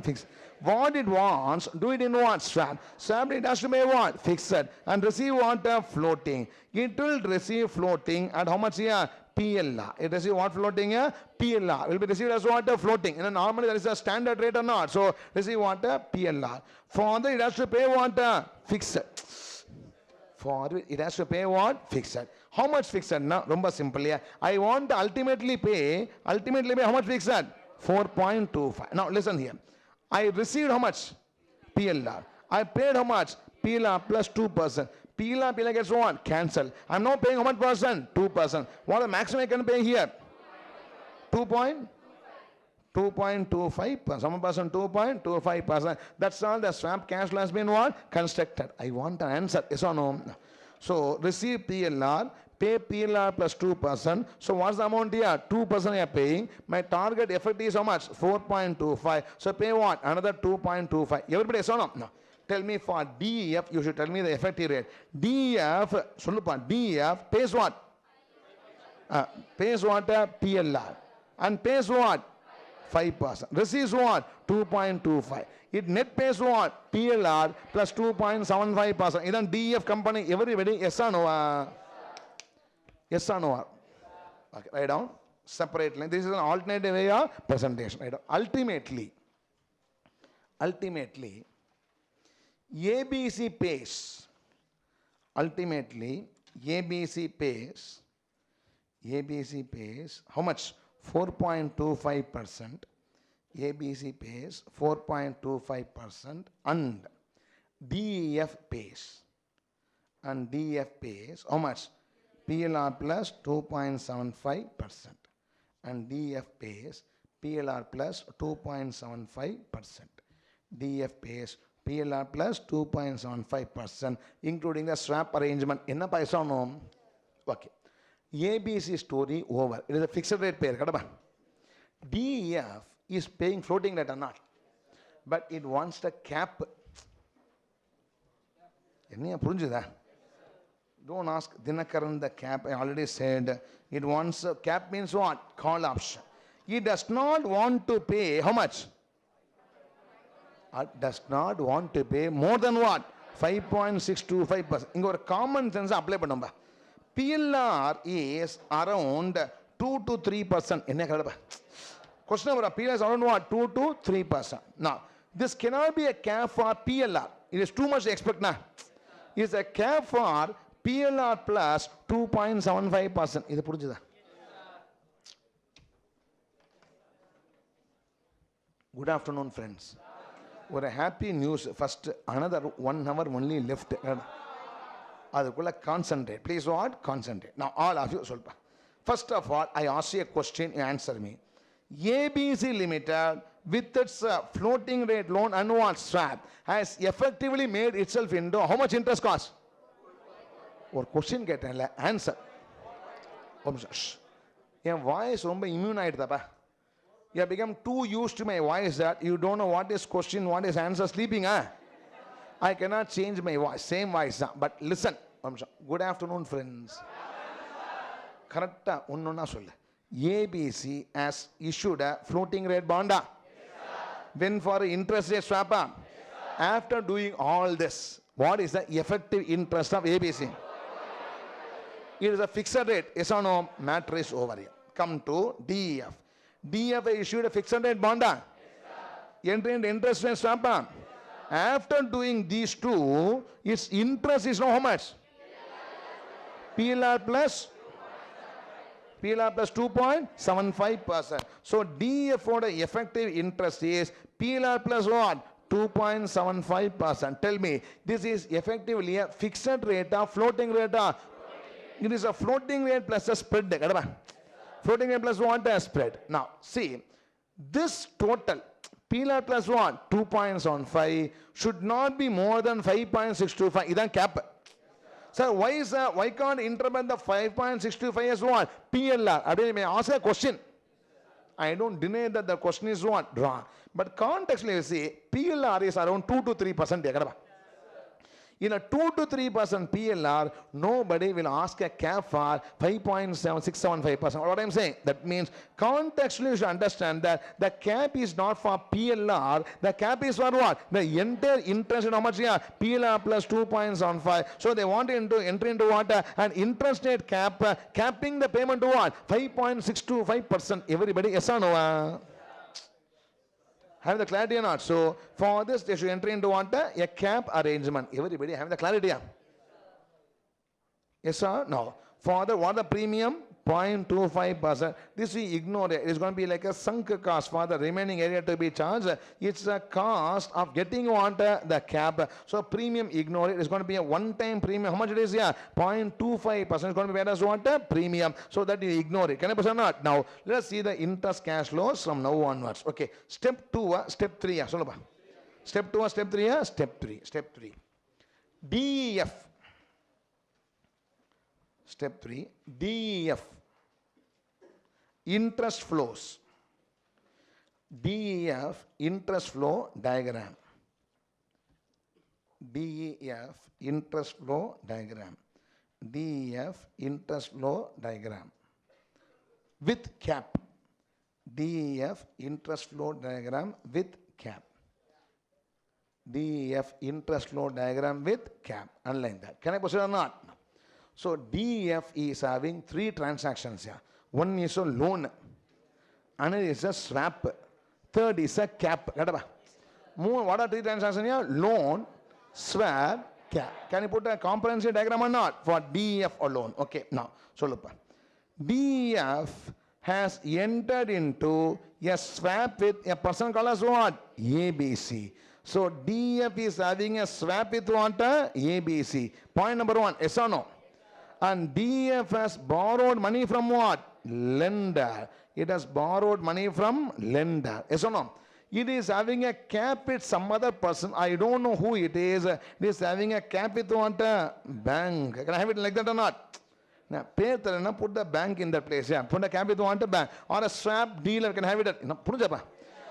fixed. What it wants, do it in what? Swap. Swap, it has to pay what? Fixed. And receive what? Floating. It will receive floating at how much here? PLR. It receive what floating here? PLR. Will be received as what? Floating. And normally there is a standard rate or not. So, receive what? PLR. Further, it has to pay what? Fixed. For it has to pay what? Fixed. How much fixed? No, rumba simple. I want to ultimately pay how much fixed? 4.25. Now listen here. I received how much? PLR. I paid how much? PLR plus 2%. PLR gets what? Cancel. I'm now paying how much percent? 2%. What the maximum I can pay here? 2.25%. Some person 2.25%. That's all the swap cash flow has been what? Constructed. I want an answer. Yes or no? So receive PLR, pay PLR plus 2%. So what's the amount here? 2% you are paying. My target effect is how much? 4.25. So pay what? Another 2.25. Everybody yes or no? No. Tell me for DEF, you should tell me the effective rate. DEF pays what? Pays what? PLR. And pays what? 5%. Receives what? 2.25. It net pays what? PLR plus 2.75%. Then DEF company, everybody, yes or no? Yes or no? Okay, write down separately. This is an alternative way of presentation. Write down. Ultimately, ABC pays. Ultimately, ABC pays how much? 4.25%. ABC pays 4.25% and DEF pays. And DEF pays how much? PLR plus 2.75%. And DEF pays PLR plus 2.75%. DEF pays PLR plus 2.75%, including the swap arrangement. Enna paisa no? Okay. ABC story over. It is a fixed rate pair. DEF is paying floating rate or not. But it wants the cap. Don't ask Dinakaran the cap. I already said it wants cap means what? Call option. It does not want to pay how much? Does not want to pay more than what? 5.625%. In our common sense, apply panamba. PLR is around 2 to 3%. Question number PLR is around what? 2 to 3%. Now, this cannot be a cap for PLR. It is too much to expect now. It is a cap for PLR plus 2.75%. This is Good afternoon, friends. ஒரு happy news. First, another 1 hour only left. அதுக்குள்ள concentrate. Please what? Concentrate. Now, all of you, சொல்பா. First of all, I ask you a question, you answer me. ABC Limited, with its floating rate loan and what swap, has effectively made itself into how much interest cost? ஒரு question கேட்டேன்ல, answer. என் voice ரொம்ப immune ஆயிடுதாப்பா. You have become too used to my voice that you don't know what is question, what is answer. Sleeping, huh? I cannot change my voice, same voice. But listen, good afternoon, friends. Correcta, unnona solla. ABC has issued a floating rate bond. When for interest rate swap. After doing all this, what is the effective interest of ABC? It is a fixed rate. Yes or no? Matter is over here. Come to DEF. DEF issued a fixed rate bond. Entry into interest rate swap. After doing these two, its interest is now how much? PLR plus 2.75%. So DEF for the effective interest is PLR plus what? 2.75%. Tell me, this is effectively a fixed rate or floating rate? It is a floating rate plus a spread. Floating rate plus what? A spread. Now, see, this total, PLR plus what? 2.75 should not be more than 5.625. This is cap. Sir, why can't interpret the 5.625 as what? PLR. I may ask a question. I don't deny that the question is what? Wrong. But contextually, you see, PLR is around 2 to 3%. In a 2 to 3% PLR, nobody will ask a cap for 5.675%. What I'm saying? That means contextually you should understand that the cap is not for PLR. The cap is for what? The entire interest in how much here? PLR plus 2.75. So they want to enter into what? An interest rate cap, capping the payment to what? 5.625%. Everybody, yes or no? Have the clarity or not? So for this, they should enter into what? A cap arrangement. Everybody have the clarity? Yes or no? For the what the premium? 0.25%. This we ignore it. It's going to be like a sunk cost for the remaining area to be charged. It's a cost of getting what? The cap. So premium, ignore it. It's going to be a one-time premium. How much it is here? 0.25%. It's going to be paid as what? Premium. So that you ignore it. Can I or not? Now, let us see the interest cash flows from now onwards. Okay. Step 2, step 3. Step 2, step 3, step 3. Step 3. DEF. Step 3, DEF, interest flows. DEF, interest flow diagram. DEF, interest flow diagram. DEF, interest flow diagram. With cap. DEF, interest flow diagram with cap. DEF, interest flow diagram with cap. Underline that. Can I proceed or not? So DEF is having 3 transactions here. One is a loan, another is a swap, third is a cap. What are 3 transactions here? Loan, swap, cap. Can you put a comprehensive diagram or not for DEF alone? Okay, now, so look. DEF has entered into a swap with a person called as what? ABC. So DEF is having a swap with what? ABC. Point number 1, yes or no? And DEF has borrowed money from what? Lender. It has borrowed money from lender. Yes or no? It is having a cap with some other person. I don't know who it is. It is having a cap with what? Bank. Can I have it like that or not? Now, put the bank in that place. Yeah. Put a cap with what? Bank. Or a swap dealer. Can I have it?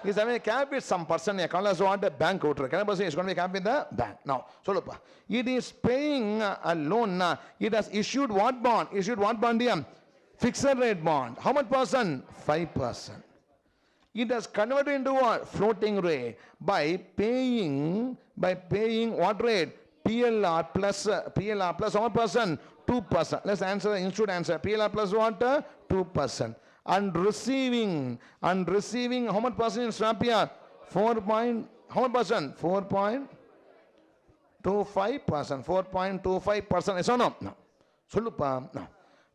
He's having a cap with some person. He calls what? A bank outer. Can I say it's going to be a cap with the bank? Now, so look. It is paying a loan. It has issued what bond? Issued what bond here? Fixed rate bond. How much percent? 5%. It has converted into what? Floating rate by paying what rate? PLR plus how much percent? 2%. Let's answer the institute answer. PLR plus what? 2%. And receiving how much percent in swap here? How much percent? 4.25%. 4.25%. Yes or no? No. So look, no.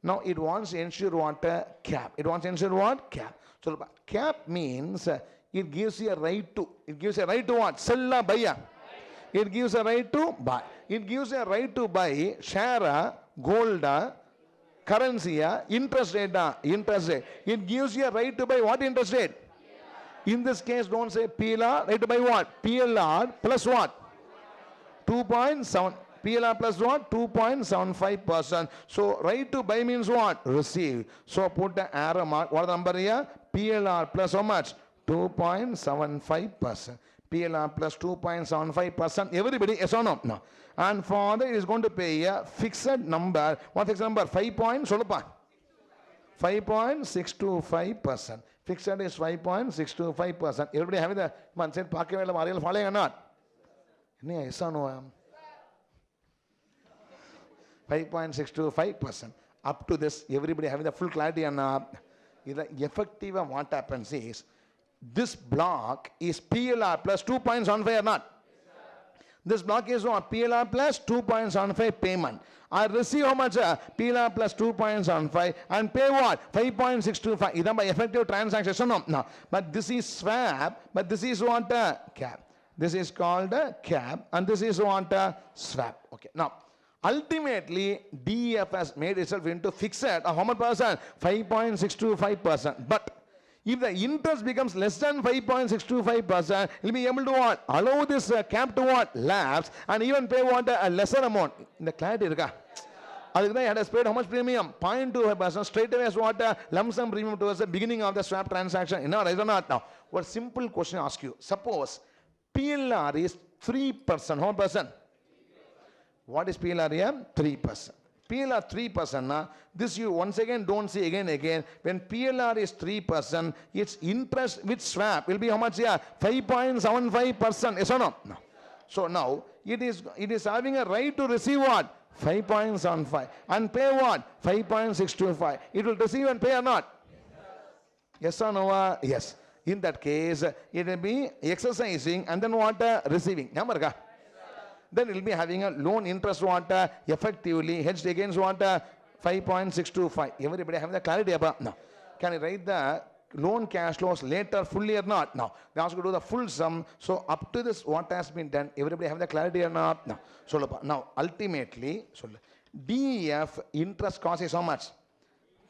Now it wants to ensure what? Cap. It wants to ensure what? Cap. So look, cap means It gives you a right to. It gives a right to what? Sell or buy. It gives a right to buy. It gives a right to buy share, gold, currency, interest rate, interest rate. It gives you a right to buy what interest rate? In this case, don't say PLR, right to buy what? PLR plus what? 2.7. PLR plus what? 2.75%. So, right to buy means what? Receive. So, put the arrow mark. What is the number here? PLR plus how much? 2.75%. PLR plus 2.75%. Everybody, yes or no? No. And father is going to pay a fixed number. What fixed number? 5.625%. Fixed is 5.625%. Everybody having the man said, Pakavela Mariel following or not? Yes or no? 5.625%. Up to this, everybody having the full clarity and effective. What happens is, this block is PLR plus 2.75 or not? This block is what? PLR plus 2.75 payment. I receive how much? PLR plus 2.75 and pay what? 5.625. Is that by effective transaction? No. No. But this is swap. But this is what? Cap. This is called cap. And this is what? Swap. Okay. Now, ultimately, DEF has made itself into fixed of how much percent? 5.625%. But if the interest becomes less than 5.625%, you'll be able to what? Allow this cap to what? Lapse and even pay what? A lesser amount. In the clarity, irka? Adhikda had paid how much premium? 0.25%. Straight away as what? Lump sum premium towards the beginning of the swap transaction. You know, right or not? Now, what simple question I ask you? Suppose PLR is 3%. How much percent? What is PLR here? 3%. PLR 3%. This you once again don't see again. When PLR is 3%, its interest with swap will be how much here? 5.75%. Yes or no? No. So now it is having a right to receive what? 5.75 and pay what? 5.625. It will receive and pay or not? Yes or no? Yes. In that case, it will be exercising and then what? Receiving. Then it will be having a loan interest what? Effectively hedged against what? 5.625. Everybody having the clarity about? No. Can you write the loan cash flows later fully or not? No. They ask you to do the full sum. So up to this, what has been done? Everybody have the clarity or not? No. So now ultimately, DEF interest cost is how much?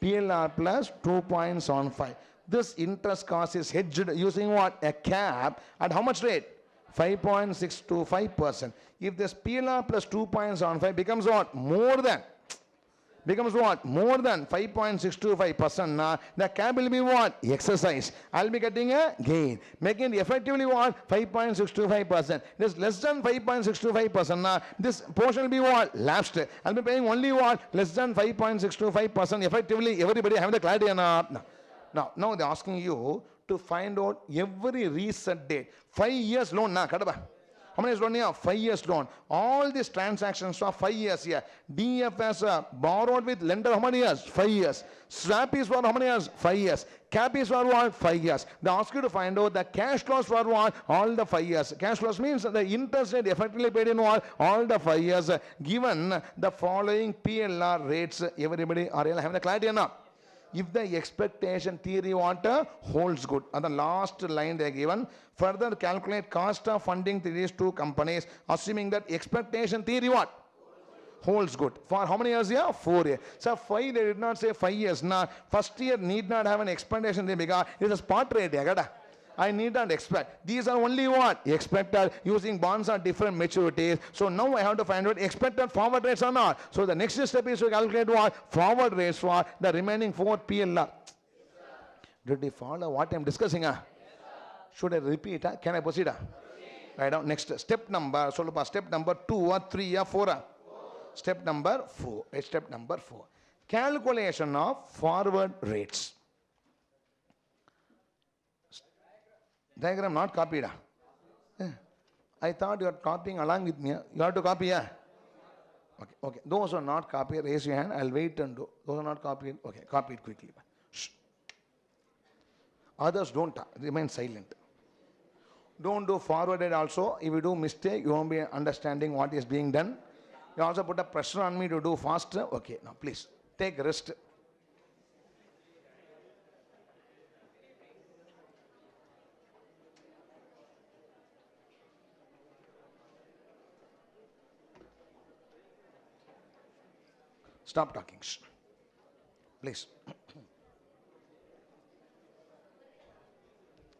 PLR plus 2.75. This interest cost is hedged using what? A cap at how much rate? 5.625%. If this PLR plus 2.75 becomes what? More than 5.625%, the cap will be what? Exercise. I'll be getting a gain. Making effectively what? 5.625%. This less than 5.625%, this portion will be what? Lapsed. I'll be paying only what? Less than 5.625%. Effectively, everybody have the clarity or not? No. Now they're asking you to find out every reset date. 5 years loan, Kadaba. How many years loan here? 5 years loan. All these transactions are 5 years here. DEF has borrowed with lender how many years? 5 years. Swap is for how many years? 5 years. Cap is for what? 5 years. They ask you to find out the cash flows for what? All the 5 years. Cash flows means the interest rate effectively paid in what? All the 5 years. Given the following PLR rates, everybody are having the clarity or not? If the expectation theory holds good. And the last line they are given, further calculate cost of funding to these two companies, assuming that expectation theory what? Holds good. For how many years here? 4 years. So 5, they did not say 5 years. Now, first year need not have an expectation theory because it is a spot rate. I need not expect. These are only what? Expected. Using bonds are different maturities. So now I have to find out expected forward rates or not. So the next step is to calculate what? Forward rates for the remaining 4 PLR. Did you follow what I am discussing? Should I repeat? Can I proceed? Right now, next step number. Step number 2 or 3 or 4. Step number 4. Step number 4. Calculation of forward rates. Diagram not copied. I thought you are copying along with me. You have to copy, yeah? Okay. Those who are not copied, raise your hand. I'll wait and do. Those are not copied, okay, copy it quickly. Shh. Others don't remain silent. Don't do forwarded also. If you do mistake, you won't be understanding what is being done. You also put a pressure on me to do faster. Okay, now please take rest. Stop talking. Shh. Please.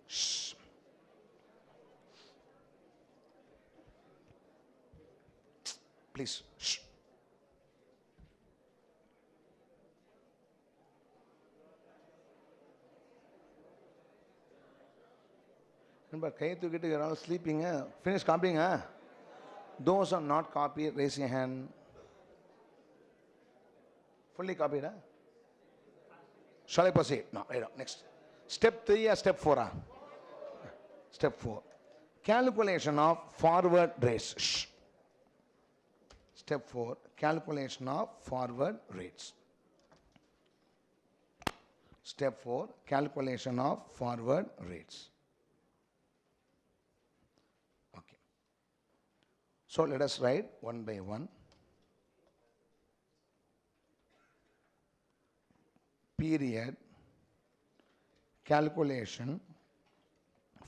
Shh. Please. Shh. Remember, கை தூக்கிட்டு you're all sleeping. Finish copying. Those are not copied, raise your hand. Fully copied. Shall I proceed? No, right on. Next. Step 3 or step 4? Step 4. Calculation of forward rates. Shh. Step 4. Calculation of forward rates. Step 4. Calculation of forward rates. Okay. So let us write one by one. Period, calculation,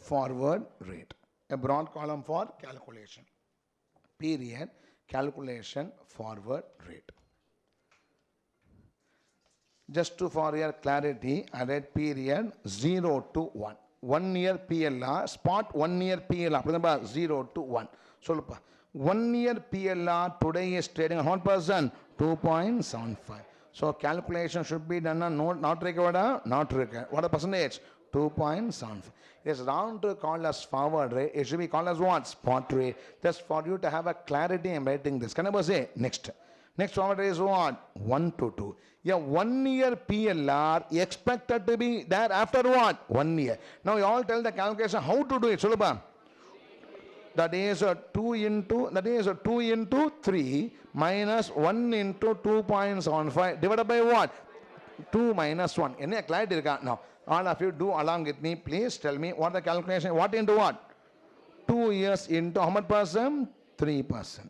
forward rate. A broad column for calculation. Period, calculation, forward rate. Just for your clarity, I read period 0 to 1. 1 year PLR, spot 1 year PLR, 0 to 1. So, 1 year PLR today is trading on 1%, 2.75. So calculation should be done on not required, not required. What a percentage? 2.75. It is wrong to call as forward rate. It should be called as what? Spot rate. Just for you to have a clarity, I am writing this. Can I say next? Next forward rate is what? 1 to 2. Yeah, 1 year PLR expected to be there after what? 1 year. Now you all tell the calculation how to do it. Sulabha. That is 2 into 3 minus 1 into 2.75 divided by what? 2 minus 1. Any clarity? Now, all of you do along with me. Please tell me what the calculation. What into what? 2 years into how much percent? 3%.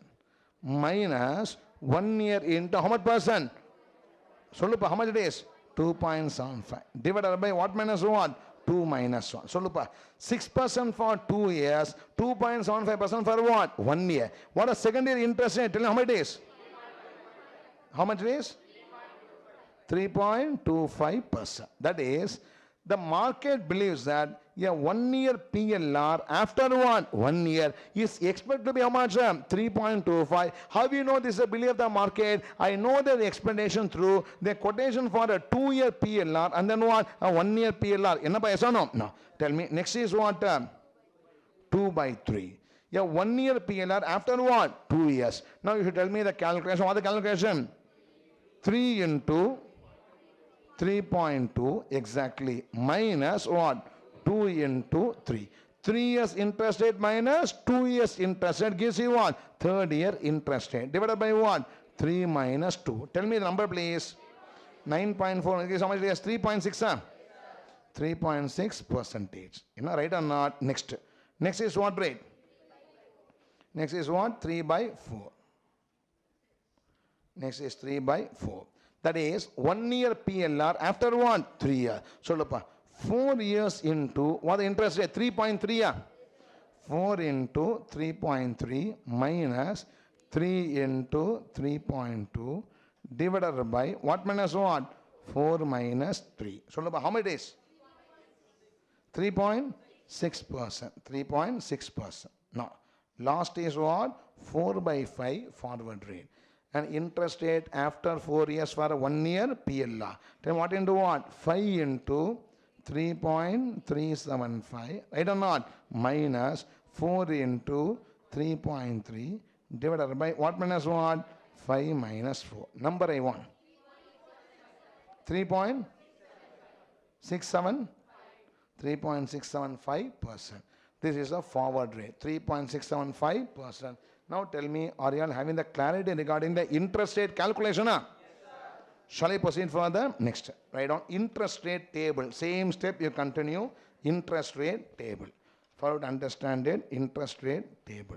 Minus 1 year into how much percent? So look, how much it is? 2.75. Divided by what minus what? 2 minus 1. So look, 6% for 2 years, 2.75% for what? 1 year. What a second year interest rate? Tell me how much it is? How much it is? 3.25%. That is, the market believes that a 1 year PLR after what? 1 year is expected to be how much? 3.25. How do you know this is a belief of the market? I know the explanation through the quotation for a 2 year PLR and then what? A 1 year PLR. Yes or no? No. Tell me. Next is what? 2 by 3. A 1 year PLR after what? 2 years. Now you should tell me the calculation. What is the calculation? 3 into 3.2 exactly minus what? 2 into 3. 3 years interest rate minus 2 years interest rate gives you what? Third year interest rate. Divided by what? 3 minus 2. Tell me the number please. 9.4. How much it is? 3.6. 3.6 percentage. You know, right or not? Next. Next is what rate? Next is what? 3 by 4. Next is 3 by 4. That is 1 year PLR after what? 3 years. So look, 4 years into what the interest rate? 3.3. 4 into 3.3 minus 3 into 3.2 divided by what minus what? 4 minus 3. So look, how much it is? 3.6%. 3.6%. Now, last is what? 4 by 5 forward rate. And interest rate after 4 years for 1 year PLR. Then what into what? 5 into 3.375, right or not? Minus 4 into 3.3 divided by what minus what? 5 minus 4. Number I want. 3.67? 3.675%. This is a forward rate. 3.675%. Now tell me, are you all having the clarity regarding the interest rate calculation? Yes, shall I proceed further? Next. Write down interest rate table. Same step you continue. Interest rate table. For you to understand it, interest rate table.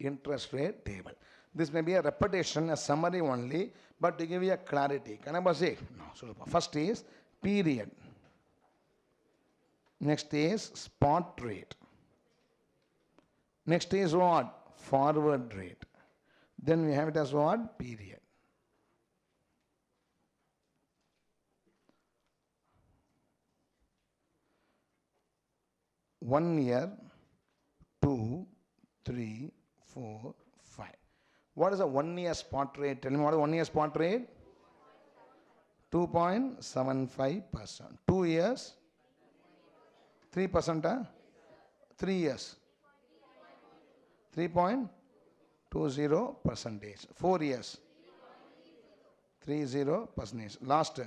Interest rate table. This may be a repetition, a summary only, but to give you a clarity. Can I say? No. So first is period. Next is spot rate. Next is what? forward rate. Then we have it as what? Period. One year, 2, 3, 4, 5. What is a 1 year spot rate? Tell me what is 1 year spot rate? 2.75%. 2 years? 3%? 3 years? 3.20 percentage. 4 years? 30 percentage. Last?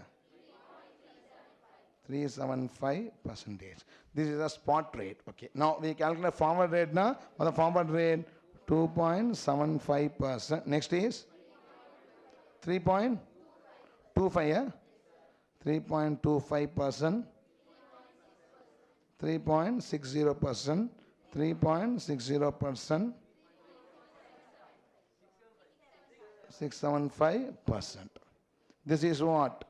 375 percentage. This is a spot rate. Okay. Now we calculate forward rate now. What the forward rate? 2.75%. Next is 3.25. Yeah? 3.25%. 3.60%. 3.60%. 675%. This is what?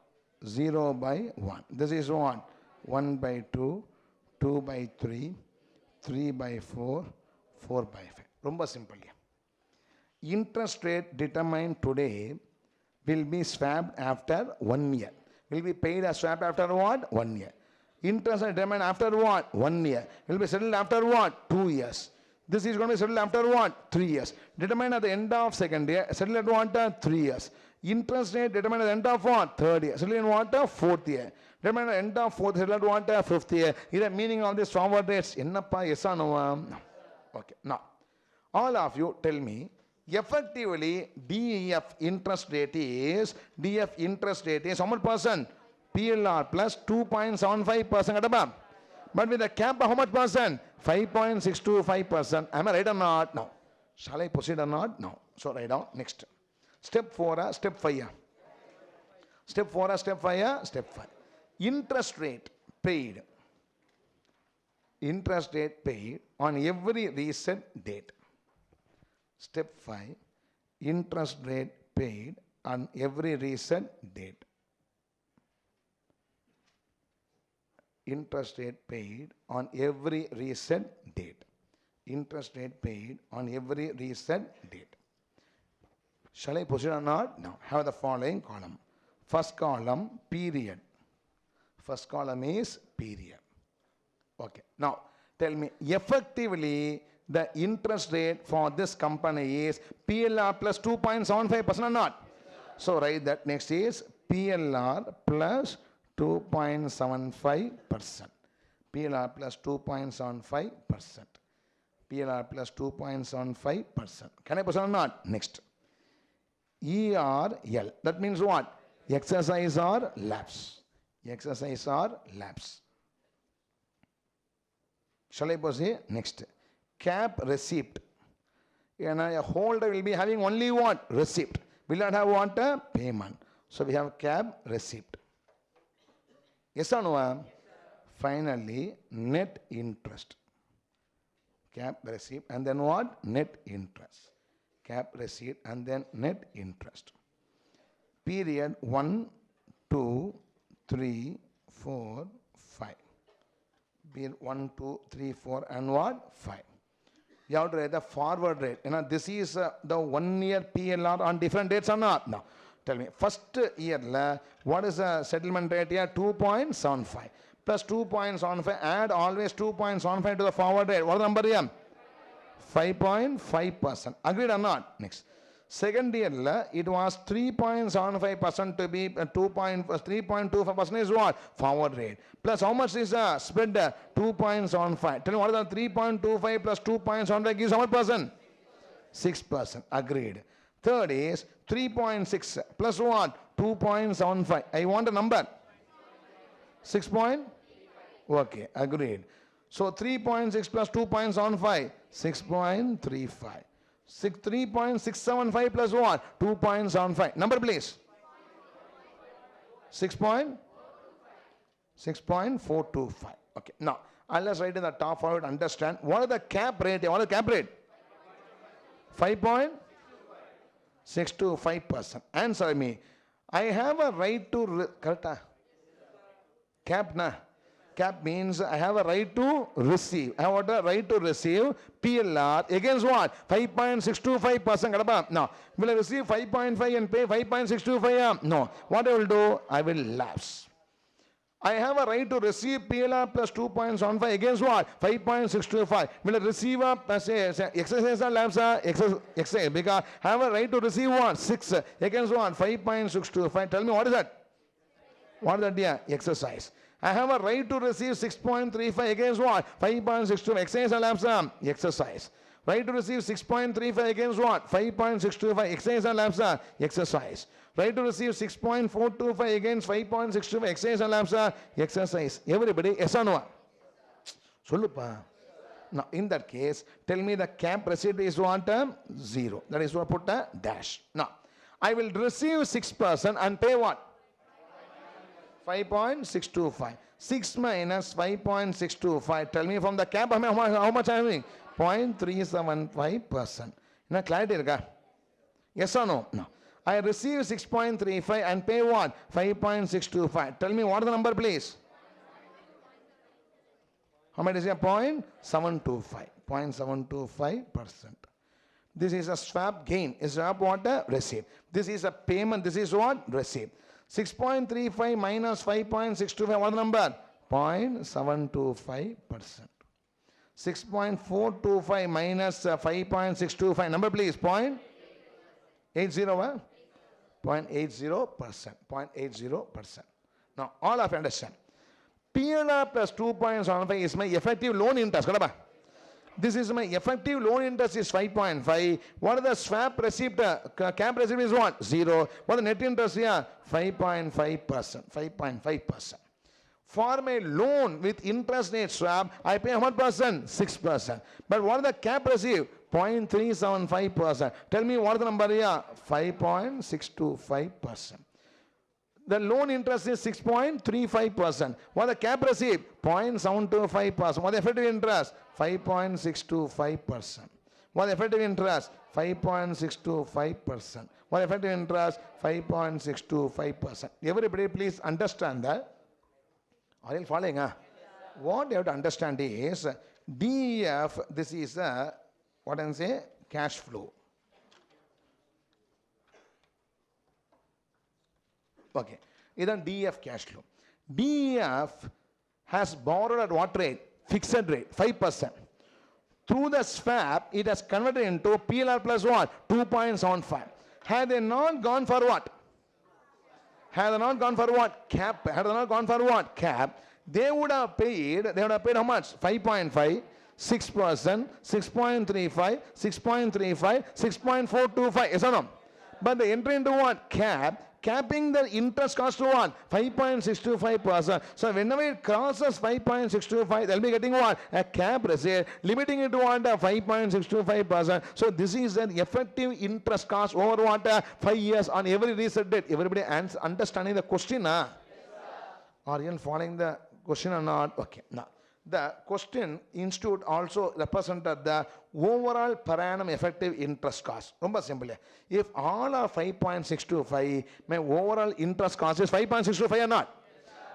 0 by 1. This is what? 1 by 2, 2 by 3, 3 by 4, 4 by 5. Rumba simple. Interest rate determined today will be swapped after 1 year. Will be paid as swap after what? 1 year. Interest rate determined after what? 1 year. Will be settled after what? 2 years. This is going to be settled after what? 3 years. Determined at the end of second year. Settled at what? 3 years. Interest rate determined at the end of what? Third year. Settled in what? Fourth year. Determined at the end of fourth year. Settled at what? Fifth year. Is the meaning of this forward rates? Ennappa? Yes or no? Okay. Now, all of you tell me, effectively DF interest rate is how much percent? PLR plus 2.75%. But with a cap of how much percent? 5.625%. Am I right or not? No. Shall I proceed or not? No. So write down. Next. Step 4, step 5. Step 4, step 5, step 5. Interest rate paid. Interest rate paid on every reset date. Step 5. Interest rate paid on every reset date. Interest rate paid on every reset date. Interest rate paid on every reset date. Shall I proceed or not? No. Have the following column. First column, period. First column is period. Okay. Now, tell me, effectively, the interest rate for this company is PLR plus 2.75% or not? So, write that. Next is PLR plus 2.75%. PLR plus 2.75%. PLR plus 2.75%. Can I proceed or not? Next. ERL. That means what? Exercise or lapse. Exercise or lapse. Shall I proceed? Next. Cap receipt. And a holder will be having only what? Receipt. Will not have what? Payment. So we have cap receipt. Yes or no? Finally, net interest. Cap receipt and then what? Net interest. Cap receipt and then net interest. Period 1, 2, 3, 4, 5. Period 1, 2, 3, 4 and what? 5. You have to write the forward rate. You know, this is the 1 year PLR on different dates or not? No. Tell me, first year, what is the settlement rate here? 2.75. Plus 2.75, add always 2.75 to the forward rate. What is the number here? 5.5%. Agreed or not? Next. Second year, it was 3.75% to be 3.25% is what? Forward rate. Plus how much is spread? 2.75. Tell me what is the 3.25 plus 2.75 gives how much percent? 6%. Agreed. Third is 3.6 plus what? 2.75. I want a number. 6 point? Okay, agreed. So 3.6 plus 2.75, 6.35. 3.675 plus what? 2.75. Number please. 6.425. Okay. Now, I'll just write in the top for you to understand. What is the cap rate? What is the cap rate? 5.625%. Answer me. I have a right to... Correct? Cap na? Cap means I have a right to receive. I have a right to receive PLR against what? 5.625%. Now, will I receive 5.5 and pay 5.625? No. What I will do? I will lapse. I have a right to receive PLR plus 2.75 against what? 5.625. Will I receive a exercise or lapse? Exercise. Because I have a right to receive what? 6 against what? 5.625. Tell me what is that? What is that? Yeah, exercise. I have a right to receive 6.35 against what? 5.62. Exercise or lapse? Exercise. Right to receive 6.35 against what? 5.625. Exercise or lapse? Exercise. Right to receive 6.425 against 5.625. Exercise or lapse? Exercise. Everybody, yes or no? Sollupa. Now, in that case, tell me the cap receipt is what? 0. That is what I put a dash. Now, I will receive 6% and pay what? 5.625. 6 minus 5.625. Tell me from the cap how much I am having? 0.375%. Now clarity irka? Yes or no? No. I receive 6.35 and pay what? 5.625. Tell me what is the number, please? How much is it? 0.725. 0.725%. This is a swap gain. Is swap what? Receipt. This is a payment. This is what? Receipt. 6.35 minus 5.625, what number? 0.725%. 6.425 minus 5.625, number please, 0.80, 0.80%, 0.80%. Now, all of you understand. PLR plus 2.75 is my effective loan interest. This is my effective loan interest is 5.5. What is the swap receipt? Cap receipt is what? 0. What is the net interest here? 5.5%. 5.5%. For my loan with interest rate swap, I pay how much percent? 6%. But what is the cap receipt? 0.375%. Tell me what is the number here? 5.625%. The loan interest is 6.35%. What the cap receipt? 0.725%. What the effective interest? 5.625%. What the effective interest? 5.625%. What the effective interest? 5.625%. Everybody please understand that. Are you following? What you have to understand is DEF, this is what I say, cash flow. Okay, this is DEF cash flow. DEF has borrowed at what rate? Fixed rate, 5%. Through the swap, it has converted into PLR plus what? 2.75. Had they not gone for what? Had they not gone for what? Cap. Had they not gone for what? Cap. They would have paid how much? 5.5, 6%, 6.35, 6.35, 6.425. Yes or no? But they enter into what? Cap. Capping the interest cost to what? 5.625%. So whenever it crosses 5.625, they'll be getting what? A cap receipt, limiting it to what? 5.625%. So this is an effective interest cost over what? 5 years on every reset date. Everybody understanding the question? Yes, are you following the question or not? Okay. Now, the question institute also represented the overall per annum effective interest cost. ரொம்ப simple. If all are 5.625, my overall interest cost is 5.625 or not?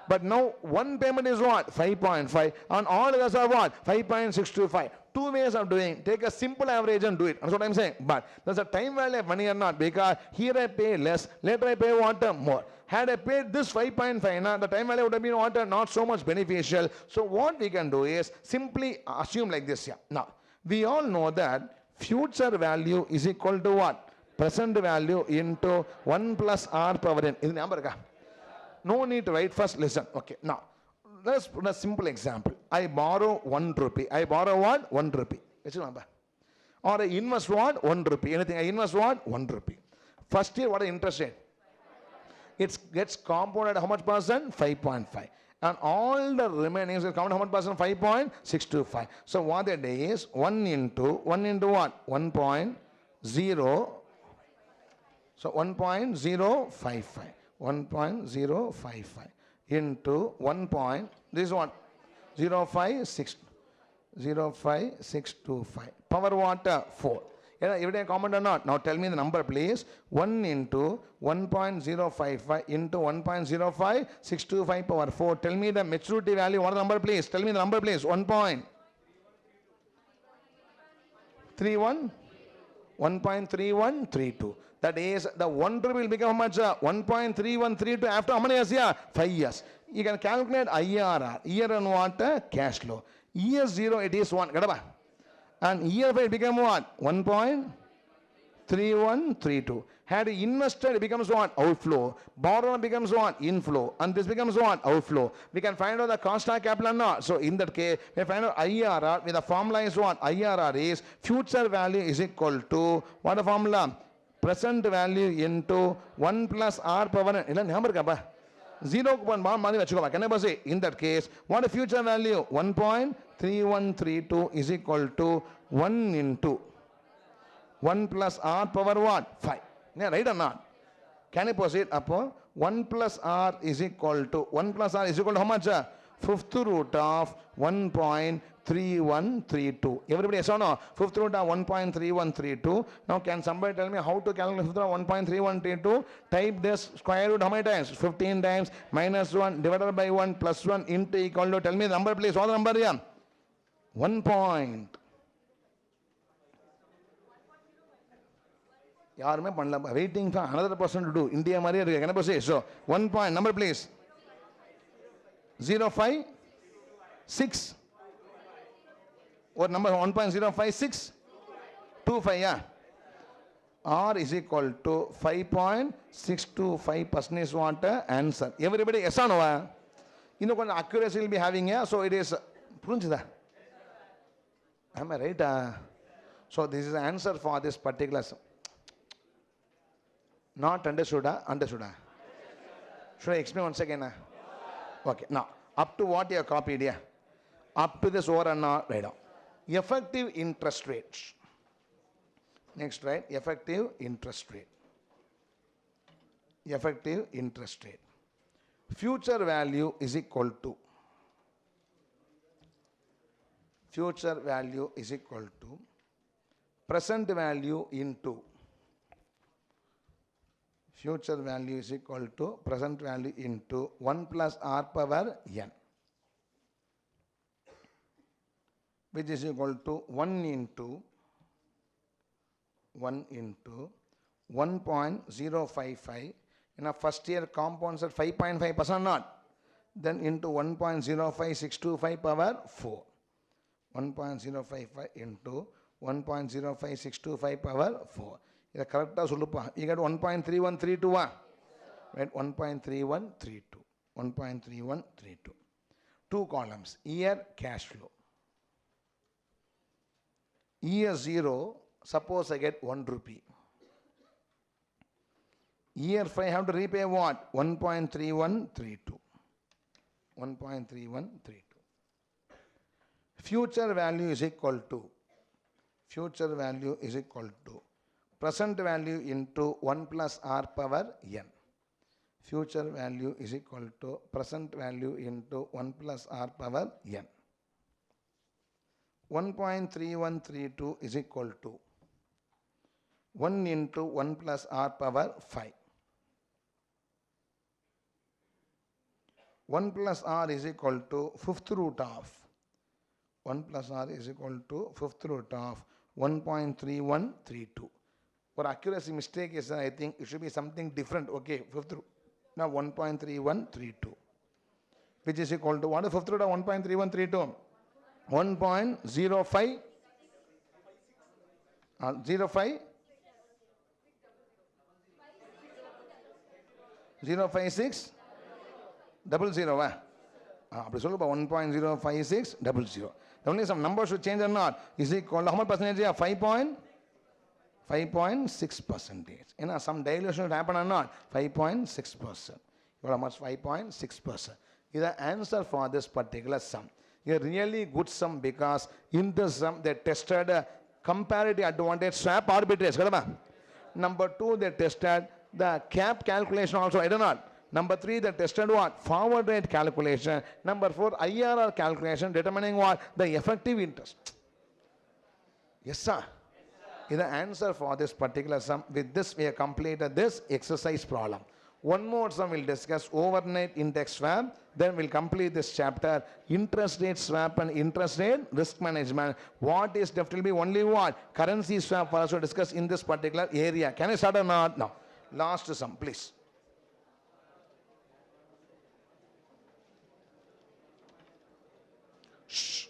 But now one payment is what? 5.5 and all others are what? 5.625. Two ways of doing. Take a simple average and do it. That's what I'm saying. But there's a time value of money or not, because here I pay less, later I pay what? More. Had I paid this 5.5, the time value would have been what? Not so much beneficial. So what we can do is simply assume like this. Yeah. Now, we all know that future value is equal to what? Present value into 1 plus R power n. Is number? No need to write, first listen. Okay. Now, let's put a simple example. I borrow 1 rupee. I borrow what? 1 rupee. Or I invest what? 1 rupee. Anything. I invest what? 1 rupee. First year, what is the interest rate? It gets compounded how much percent? 5.5. And all the remaining will count how much percent? 5.625. So what that is 1 into what? 1.0. So 1.055. 1.055 into 1. This is what? 0.5625. Power what? 4. Everyday comment or not? Now tell me the number please. 1 into 1.055 into 1.05, 625 power 4. Tell me the maturity value. What is the number please? Tell me the number please. 1.31. 1.3132. That is, the 1 rupee will become how much? 1.3132 after how many years? 5 years. You can calculate IRR. Year on what? Cash flow. Year 0 it is 1. And year 5 it become what? 1.3132. Had you invested, it becomes what? Outflow. Borrower becomes what? Inflow. And this becomes what? Outflow. We can find out the cost of capital or not. So in that case, we find out IRR with the formula is what? IRR is future value is equal to what the formula? Present value into 1 plus R power. 0 can I say? In that case, what is future value? 1.3132 is equal to 1 into 1 plus R power what? 5. Right or not? Can I proceed? 1 plus R is equal to how much? Fifth root of 1.3132. Everybody yes or no? Fifth root of 1.3132. Now can somebody tell me how to calculate fifth root of 1.3132? Type this square root how many times? 15 times. Minus 1 divided by 1 plus 1 into equal to, tell me the number please. What the number here? 1 point. Waiting for another person to do. India Maria, can I say? So 1 point, number please. 0.556. What number? 1.056? 25, R is equal to 5.625% is what? Answer. Everybody yes or no? You know what accuracy will be having here. So it is. Am I right? So this is the answer for this particular. Not understood? Understood? Should I explain once again? Okay. Now, up to what you have copied here? Up to this over and not right now. Effective interest rate. Next, right? Effective interest rate. Effective interest rate. Future value is equal to. Future value is equal to present value into. Future value is equal to present value into 1 plus R power n, which is equal to 1 into 1.055. In a first year compounds at 5.5% not. Then into 1.05625 power 4. 1.055 into 1.05625 power 4. This is correct. You get 1.3132. Right? 1.3132. 1.3132. 2 columns. Year cash flow. Year 0, suppose I get 1 rupee. Year 5, I have to repay what? 1.3132. 1.3132. Future value is equal to. Future value is equal to present value into 1 plus R power n. Future value is equal to present value into 1 plus R power n. 1.3132 is equal to 1 into 1 plus R power 5. 1 plus R is equal to fifth root of. 1 plus R is equal to fifth root of 1.3132. For accuracy mistake is, I think it should be something different. Okay, fifth root. Now 1.3132. Which is equal to, what is fifth root of 1.3132? 1.05. 05. 056 00. 1.056 00. Only some numbers should change or not. Is equal to how much percentage? 5.6%. Some dilution should happen or not. 5.6%. How much? 5.6%. Is the answer for this particular sum. A really good sum because in this sum they tested a comparative advantage swap arbitrage. Number 2, they tested the cap calculation also. I don't know. Number 3, they tested what? Forward rate calculation. Number 4, IRR calculation determining what? The effective interest. Yes, sir. is the answer for this particular sum. With this, we have completed this exercise problem. One more sum we'll discuss, overnight index swap. Then we'll complete this chapter, interest rate swap and interest rate risk management. What is definitely only what? Currency swap for us to discuss in this particular area. Can I start or not? No. Last sum, please. Shh.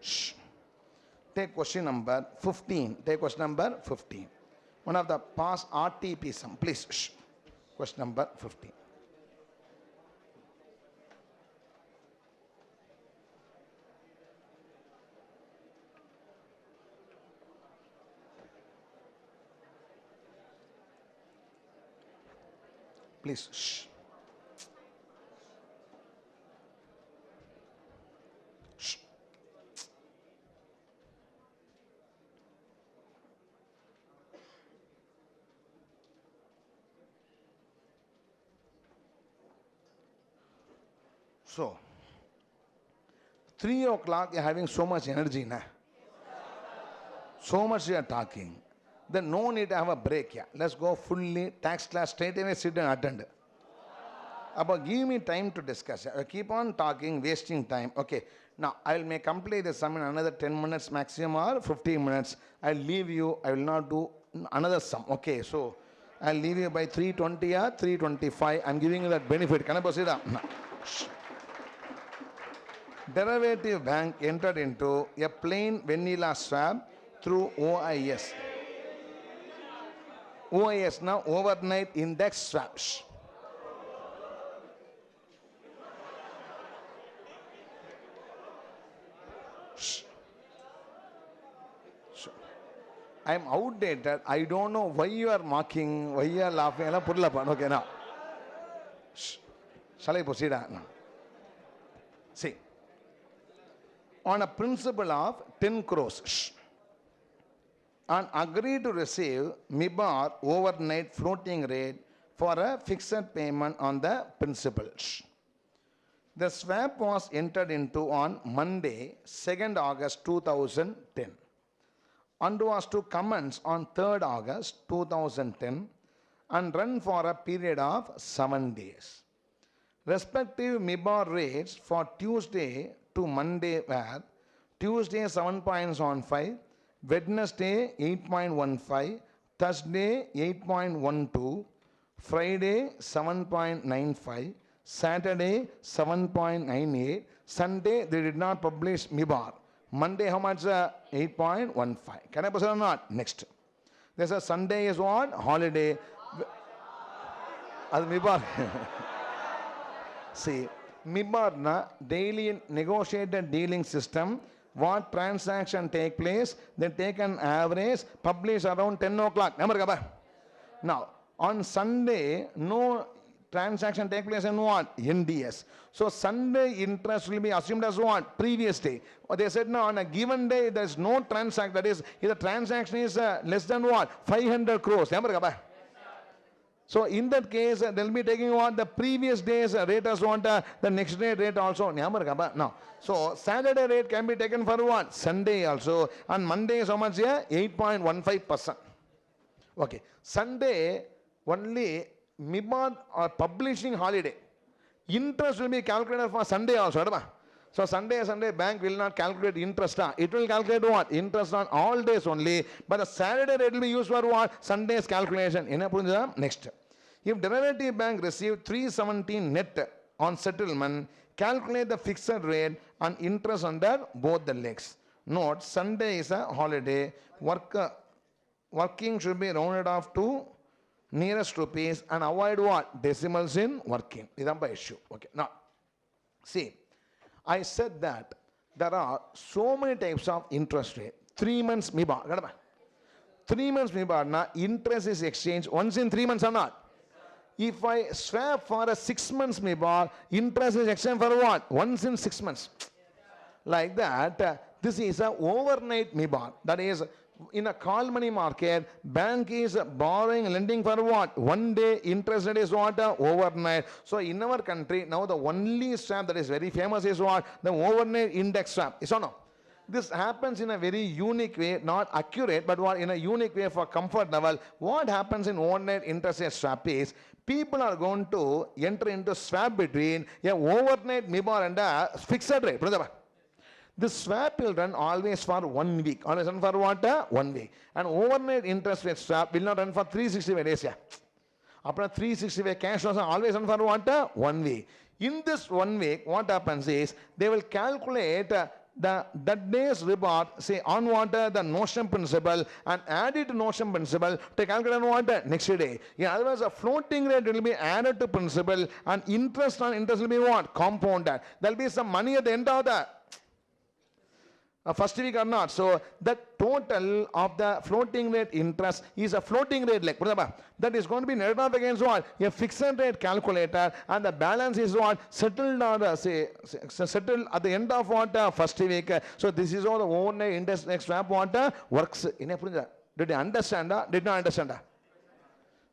Shh. Take question number 15. Take question number 15. One of the past RTP sum. Please. Shh. Question number 15. Please. Shh. Shh. So, 3 o'clock you're having so much energy, na? So much you are talking. Then no need to have a break. Yeah. Let's go fully tax class straight away, sit and attend. About give me time to discuss. Yeah. Keep on talking, wasting time. Okay. Now I will complete the sum in another 10 minutes maximum or 15 minutes. I'll leave you. I will not do another sum. Okay. So I'll leave you by 3:20 or 3:25. I'm giving you that benefit. Can I proceed? No. Derivative bank entered into a plain vanilla swap through OIS. OIS now overnight index swaps. I am outdated. I don't know why you are mocking, why you are laughing. Okay, now. Shall I proceed? No. See. On a principle of 10 crores. And agree to receive MIBOR overnight floating rate for a fixed payment on the principals. The swap was entered into on Monday, 2nd August 2010 and was to commence on 3rd August 2010 and run for a period of 7 days. Respective MIBOR rates for Tuesday to Monday were Tuesday 7.15, Wednesday 8.15, Thursday 8.12, Friday 7.95, Saturday 7.98, Sunday they did not publish MIBOR. Monday how much? 8.15. Can I proceed or not? Next. There's a Sunday is what? Holiday. That's MIBOR. See, MIBOR na daily negotiated dealing system. What transaction take place, they take an average, publish around 10 o'clock. Now, on Sunday, no transaction take place in what? NDS. So, Sunday interest will be assumed as what? Previous day. Or they said, no, on a given day, there is no transaction. That is, if the transaction is less than what? 500 crores. So, in that case, they'll be taking what? The previous day's rate as what? The next day rate also. No. So, Saturday rate can be taken for what? Sunday also. And Monday is how much here? 8.15%. Okay. Sunday, only MIBOR or publishing holiday. Interest will be calculated for Sunday also. So, Sunday bank will not calculate interest. It will calculate what? Interest on all days only. But the Saturday rate will be used for what? Sunday's calculation. Next. If derivative bank received 317 net on settlement, calculate the fixed rate and interest under both the legs. Note, Sunday is a holiday. Working should be rounded off to nearest rupees and avoid what? Decimals in working. This is the issue. Okay. Now, see, I said that there are so many types of interest rate. 3 months MIBOR. 3 months MIBOR, interest is exchanged once in 3 months or not? If I swap for a 6 months MIBOR, interest is exchanged for what? Once in 6 months. Like that, this is a overnight MIBOR. That is, In a call money market, bank is borrowing, lending for what? 1 day interest rate is what? Overnight. So in our country, now the only swap that is very famous is what? The overnight index swap. Is or no? This happens in a very unique way, not accurate, but what in a unique way for comfort level. What happens in overnight interest rate swap is people are going to enter into swap between a overnight MIBOR and a fixed rate. This swap will run always for 1 week. Always run for what? 1 week. And overnight interest rate swap will not run for 365 days. After 365 cash flows always run for what? 1 week. In this 1 week, what happens is they will calculate that day's report, say on what the notion principal and add it to notion principal to calculate what next day. Yeah, otherwise a floating rate will be added to principal and interest on interest will be what? Compounded. There will be some money at the end of the first week or not. So the total of the floating rate interest is a floating rate like that is going to be netted off against what? A fixed rate calculator, and the balance is what? Settled or settled at the end of what? First week. So this is how the overnight interest rate swap what works. Did you understand? Did not understand?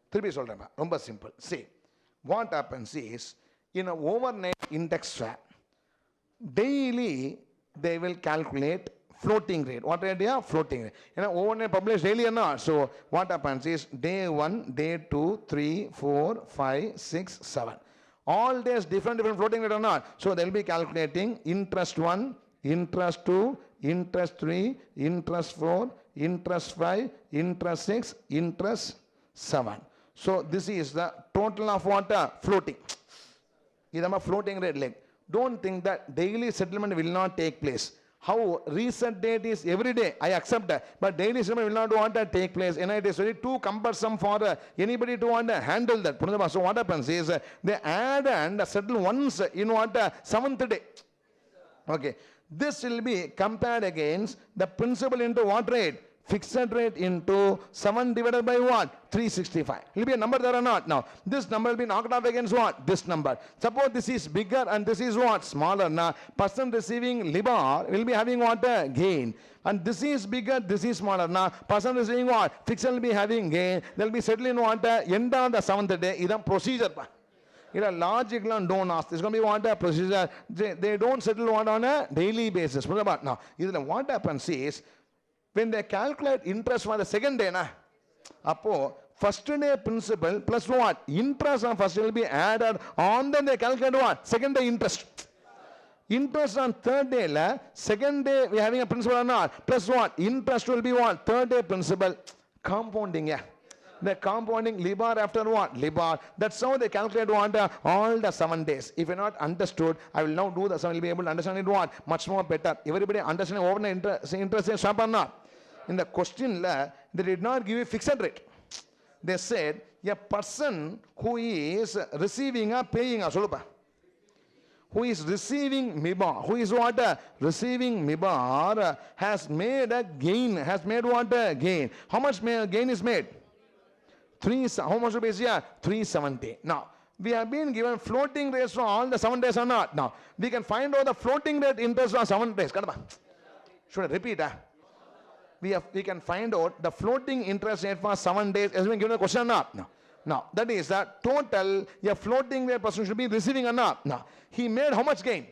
Three ரொம்ப simple. See, what happens is in an overnight index swap, daily they will calculate floating rate. What rate? Yeah, floating rate. Overnight published daily or not. So what happens is day 1, day 2, 3, 4, 5, 6, 7. All days different floating rate or not. So they'll be calculating interest 1, interest 2, interest 3, interest 4, interest 5, interest 6, interest 7. So this is the total of what? Floating. This is a floating rate leg. Don't think that daily settlement will not take place. How reset date is every day, I accept that. But daily settlement will not want to take place. And it is very too cumbersome for anybody to want to handle that. So what happens is they add and settle once in what? 7th day. Okay. This will be compared against the principal into what rate? Fixed rate into 7 divided by what? 365. It will be a number there or not? Now, this number will be knocked off against what? This number. Suppose this is bigger and this is what? Smaller. Now, person receiving LIBOR will be having what? Gain. And this is bigger, this is smaller. Now, person receiving what? Fixed will be having gain. They will be settling what? End of the 7th day. This is procedure. Logical and don't ask. It's going to be what? Procedure. They don't settle what on a daily basis. Now, what happens is, when they calculate interest for the second day, first day principal plus what? Interest on first day will be added on, then they calculate what? Second day interest. Interest on third day, second day we are having a principal or not? Plus what? Interest will be what? Third day principal. Compounding, yeah. The compounding LIBOR after what? LIBOR. That's how they calculate what? All the 7 days. If you're not understood, I will now do this. I will be able to understand it what? Much more better. Everybody understand overnight interest rate swap or not? In the question, they did not give a fixed rate. They said a person who is receiving or paying who is receiving MIBOR, who is what? Receiving MIBOR has made a gain. Has made what? Gain. How much gain is made? How much is here? 370. Now, we have been given floating rates for all the 7 days or not? Now, we can find out the floating rate interest for 7 days. Should I repeat? We can find out the floating interest rate for 7 days. Has been given a question or not? No. Now, that is the total a floating rate person should be receiving or not? No. He made how much gain?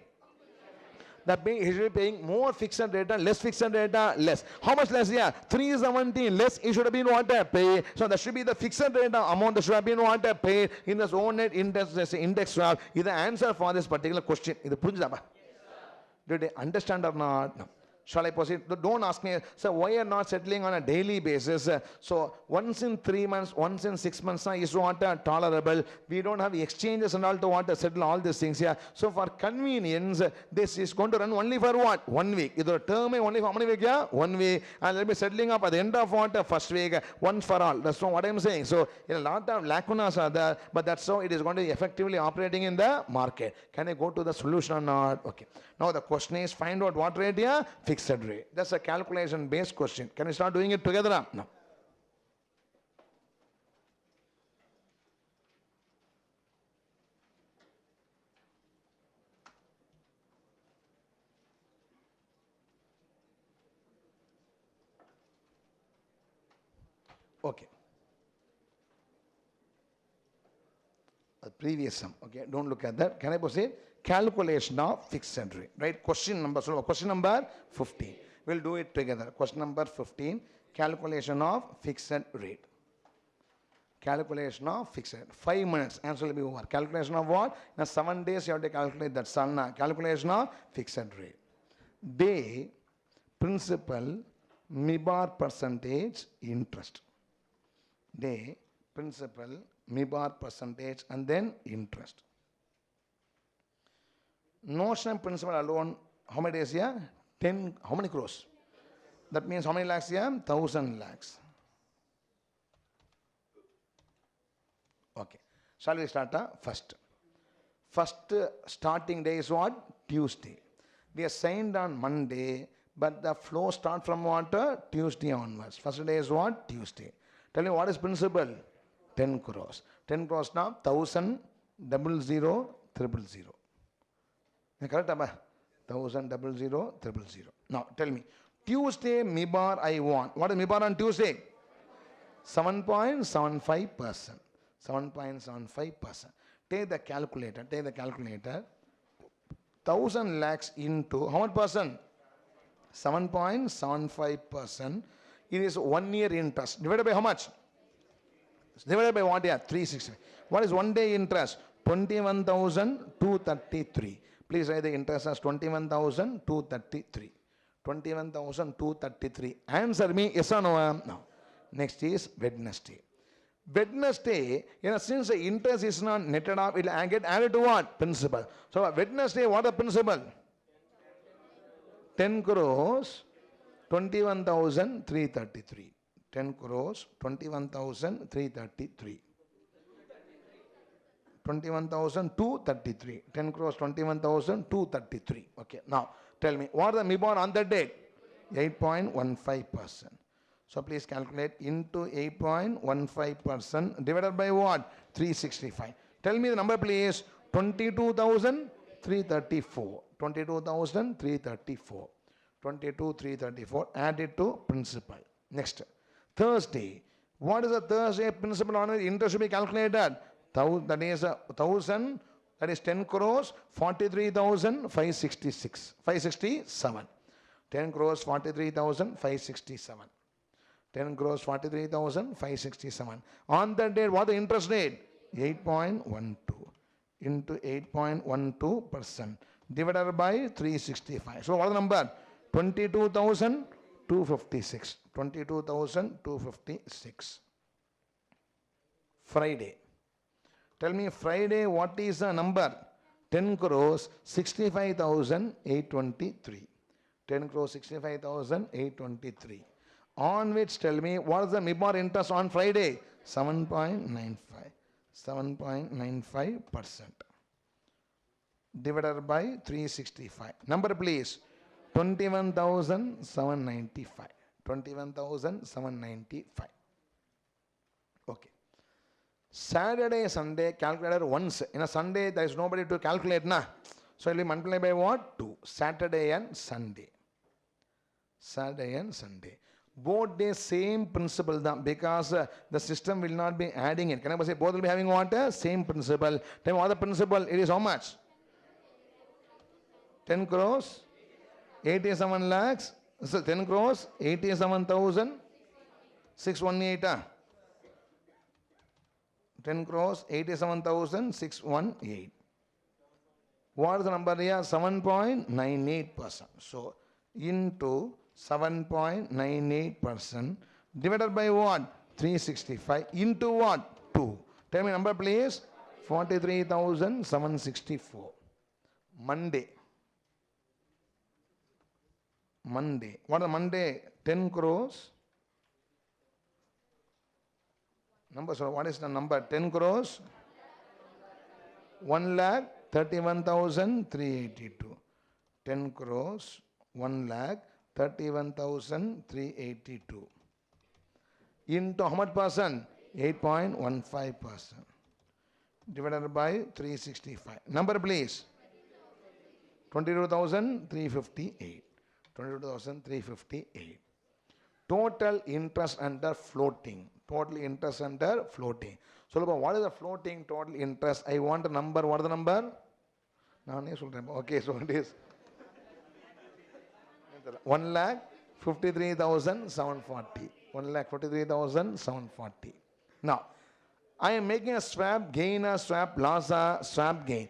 He should be paying more fixed rate, less fixed rate, less. How much less? Yeah, 370 less. He should have been what? Pay. So that should be the fixed rate amount that should have been what? Paid in this own net index swap. Is the answer for this particular question. Did they understand or not? No. Shall I proceed? Don't ask me, sir, why are not settling on a daily basis? So once in 3 months, once in 6 months is what tolerable. We don't have exchanges and all to want to settle all these things here. So for convenience, this is going to run only for what? 1 week. Is the term only for how many weeks? Yeah? 1 week. And they'll be settling up at the end of what? First week, once for all. That's what I'm saying. So a lot of lacunas are there, but that's how it is going to be effectively operating in the market. Can I go to the solution or not? Okay. Now the question is, find out what rate here? Fixed rate. That's a calculation based question. Can we start doing it together? No. Okay. The previous sum. Okay, don't look at that. Can I proceed? Calculation of fixed rate. Right? Question number 15. We'll do it together. Question number 15. Calculation of fixed rate. Calculation of fixed rate. 5 minutes. Answer will be over. Calculation of what? In 7 days you have to calculate that. Calculation of fixed rate. Day, principal, MIBAR percentage, interest. Day, principal, MIBAR percentage, and then interest. Notional principal alone, how many days here? 10, how many crores? That means how many lakhs here? 1,000 lakhs. Okay. Shall we start first? First starting day is what? Tuesday. We are signed on Monday, but the flow start from what? Tuesday onwards. First day is what? Tuesday. Tell me what is principal? 10 crores. 10 crores now, 1,000, 00, 000. Correct, Abba? 1,000, 00, 000. Now, tell me, Tuesday MIBAR I want. What is MIBAR on Tuesday? 7.75%. 7.75%. Take the calculator. 1,000 lakhs into how much percent? 7.75%. It is 1 year interest. Divided by how much? Divided by what? Yeah, 360. What is 1 day interest? 21,233. Please write the interest as 21,233. 21,233. Answer me yes or no? No. Next is Wednesday. Wednesday, since the interest is not netted off, it will get added to what? Principal. So Wednesday, what is principal? 10 crores, 21,333. 10 crores, 21,333. 21,233. 10 crores, 21,233. Okay. Now, tell me, what is the MIBAR on that date? 8.15%. So, please calculate into 8.15% divided by what? 365. Tell me the number, please. 22,334. 22,334. 22,334. Add it to principal. Next. Thursday. What is the Thursday principal on it? Interest should be calculated. That is 1,000. That is 10 crores. 43,566. 567. 10 crores. 43,567. 10 crores. 43,567. On that date, what the interest rate? 8.12 into 8.12% divided by 365. So what is the number? 22,256. 22,256. Friday. Tell me Friday, what is the number? 10 crores 65,823. 10 crores 65,823. On which tell me what is the MIBAR interest on Friday? 7.95. 7.95% divided by 365. Number please. 21,795. 21,795. Okay. Saturday, Sunday, calculator once. In a Sunday, there is nobody to calculate, na? So, it will multiply by what? 2. Saturday and Sunday. Saturday and Sunday. Both days, same principle, because the system will not be adding it. Can I say both will be having what? Same principle. Then what the principle? It is how much? 10 crores, 87 lakhs. So 10 crores, 87,618. 10 crores, 87,618. What is the number here? 7.98%. So, into 7.98% divided by what? 365 into what? 2. Tell me number please. 43,764. Monday. Monday. What is Monday? 10 crores. Number, so what is the number? 10 crores. 1,31,382. 10 crores. 1,31,382. Into how much percent? 8.15%. Divided by 365. Number please. 22,358. 22,358. Total interest under floating total interest under floating. So, what is the floating total interest? I want a number. What is the number? Okay, so it is 1,53,740. 1,53,740. Now, I am making a swap gain, a swap loss, a swap gain.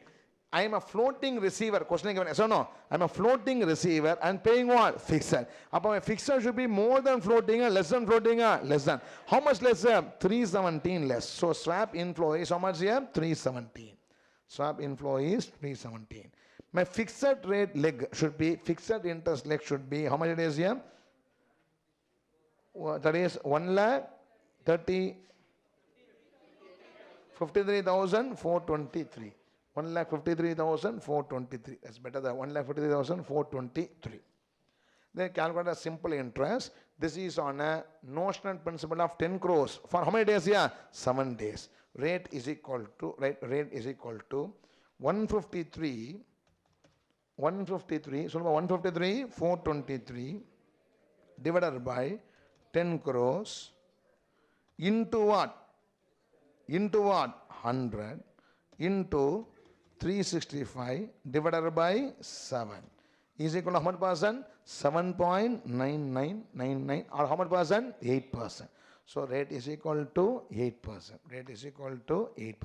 I am a floating receiver. Question given. So no, I am a floating receiver and paying what? Fixed. My fixed should be more than floating or less than floating or less than. How much less? 317 less. So swap inflow is how much here? 317. Swap inflow is 317. My fixed rate leg should be, fixed interest leg should be, how much it is here? That is 1,53,423. 1,53,423. That's better than 1,53,423. Then calculate a simple interest. This is on a notional principal of 10 crores. For how many days here? 7 days. Rate is equal to 153, so 153, 423 divided by 10 crores into what? 100 into 365 divided by 7 is equal to how much percent? 7.9999 or how much percent? 8%. So rate is equal to 8%. Rate is equal to 8%.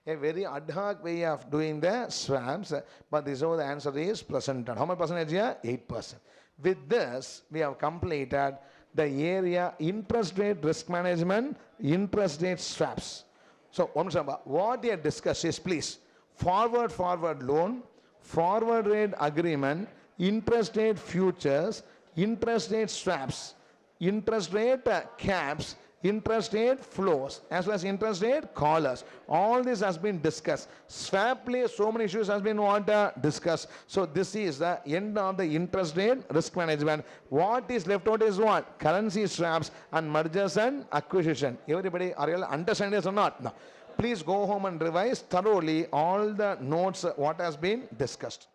A very ad hoc way of doing the swaps, but this is how the answer is presented. How much percentage here? 8%. With this, we have completed the area interest rate risk management, interest rate swaps. So, what we have discussed is, please, forward loan, forward rate agreement, interest rate futures, interest rate swaps, interest rate caps, interest rate flows, as well as interest rate collars. All this has been discussed. Swap play, so many issues has been discussed. So this is the end of the interest rate risk management. What is left out is what? Currency swaps and mergers and acquisition. Everybody, are you understanding this or not? No. Please go home and revise thoroughly all the notes what has been discussed.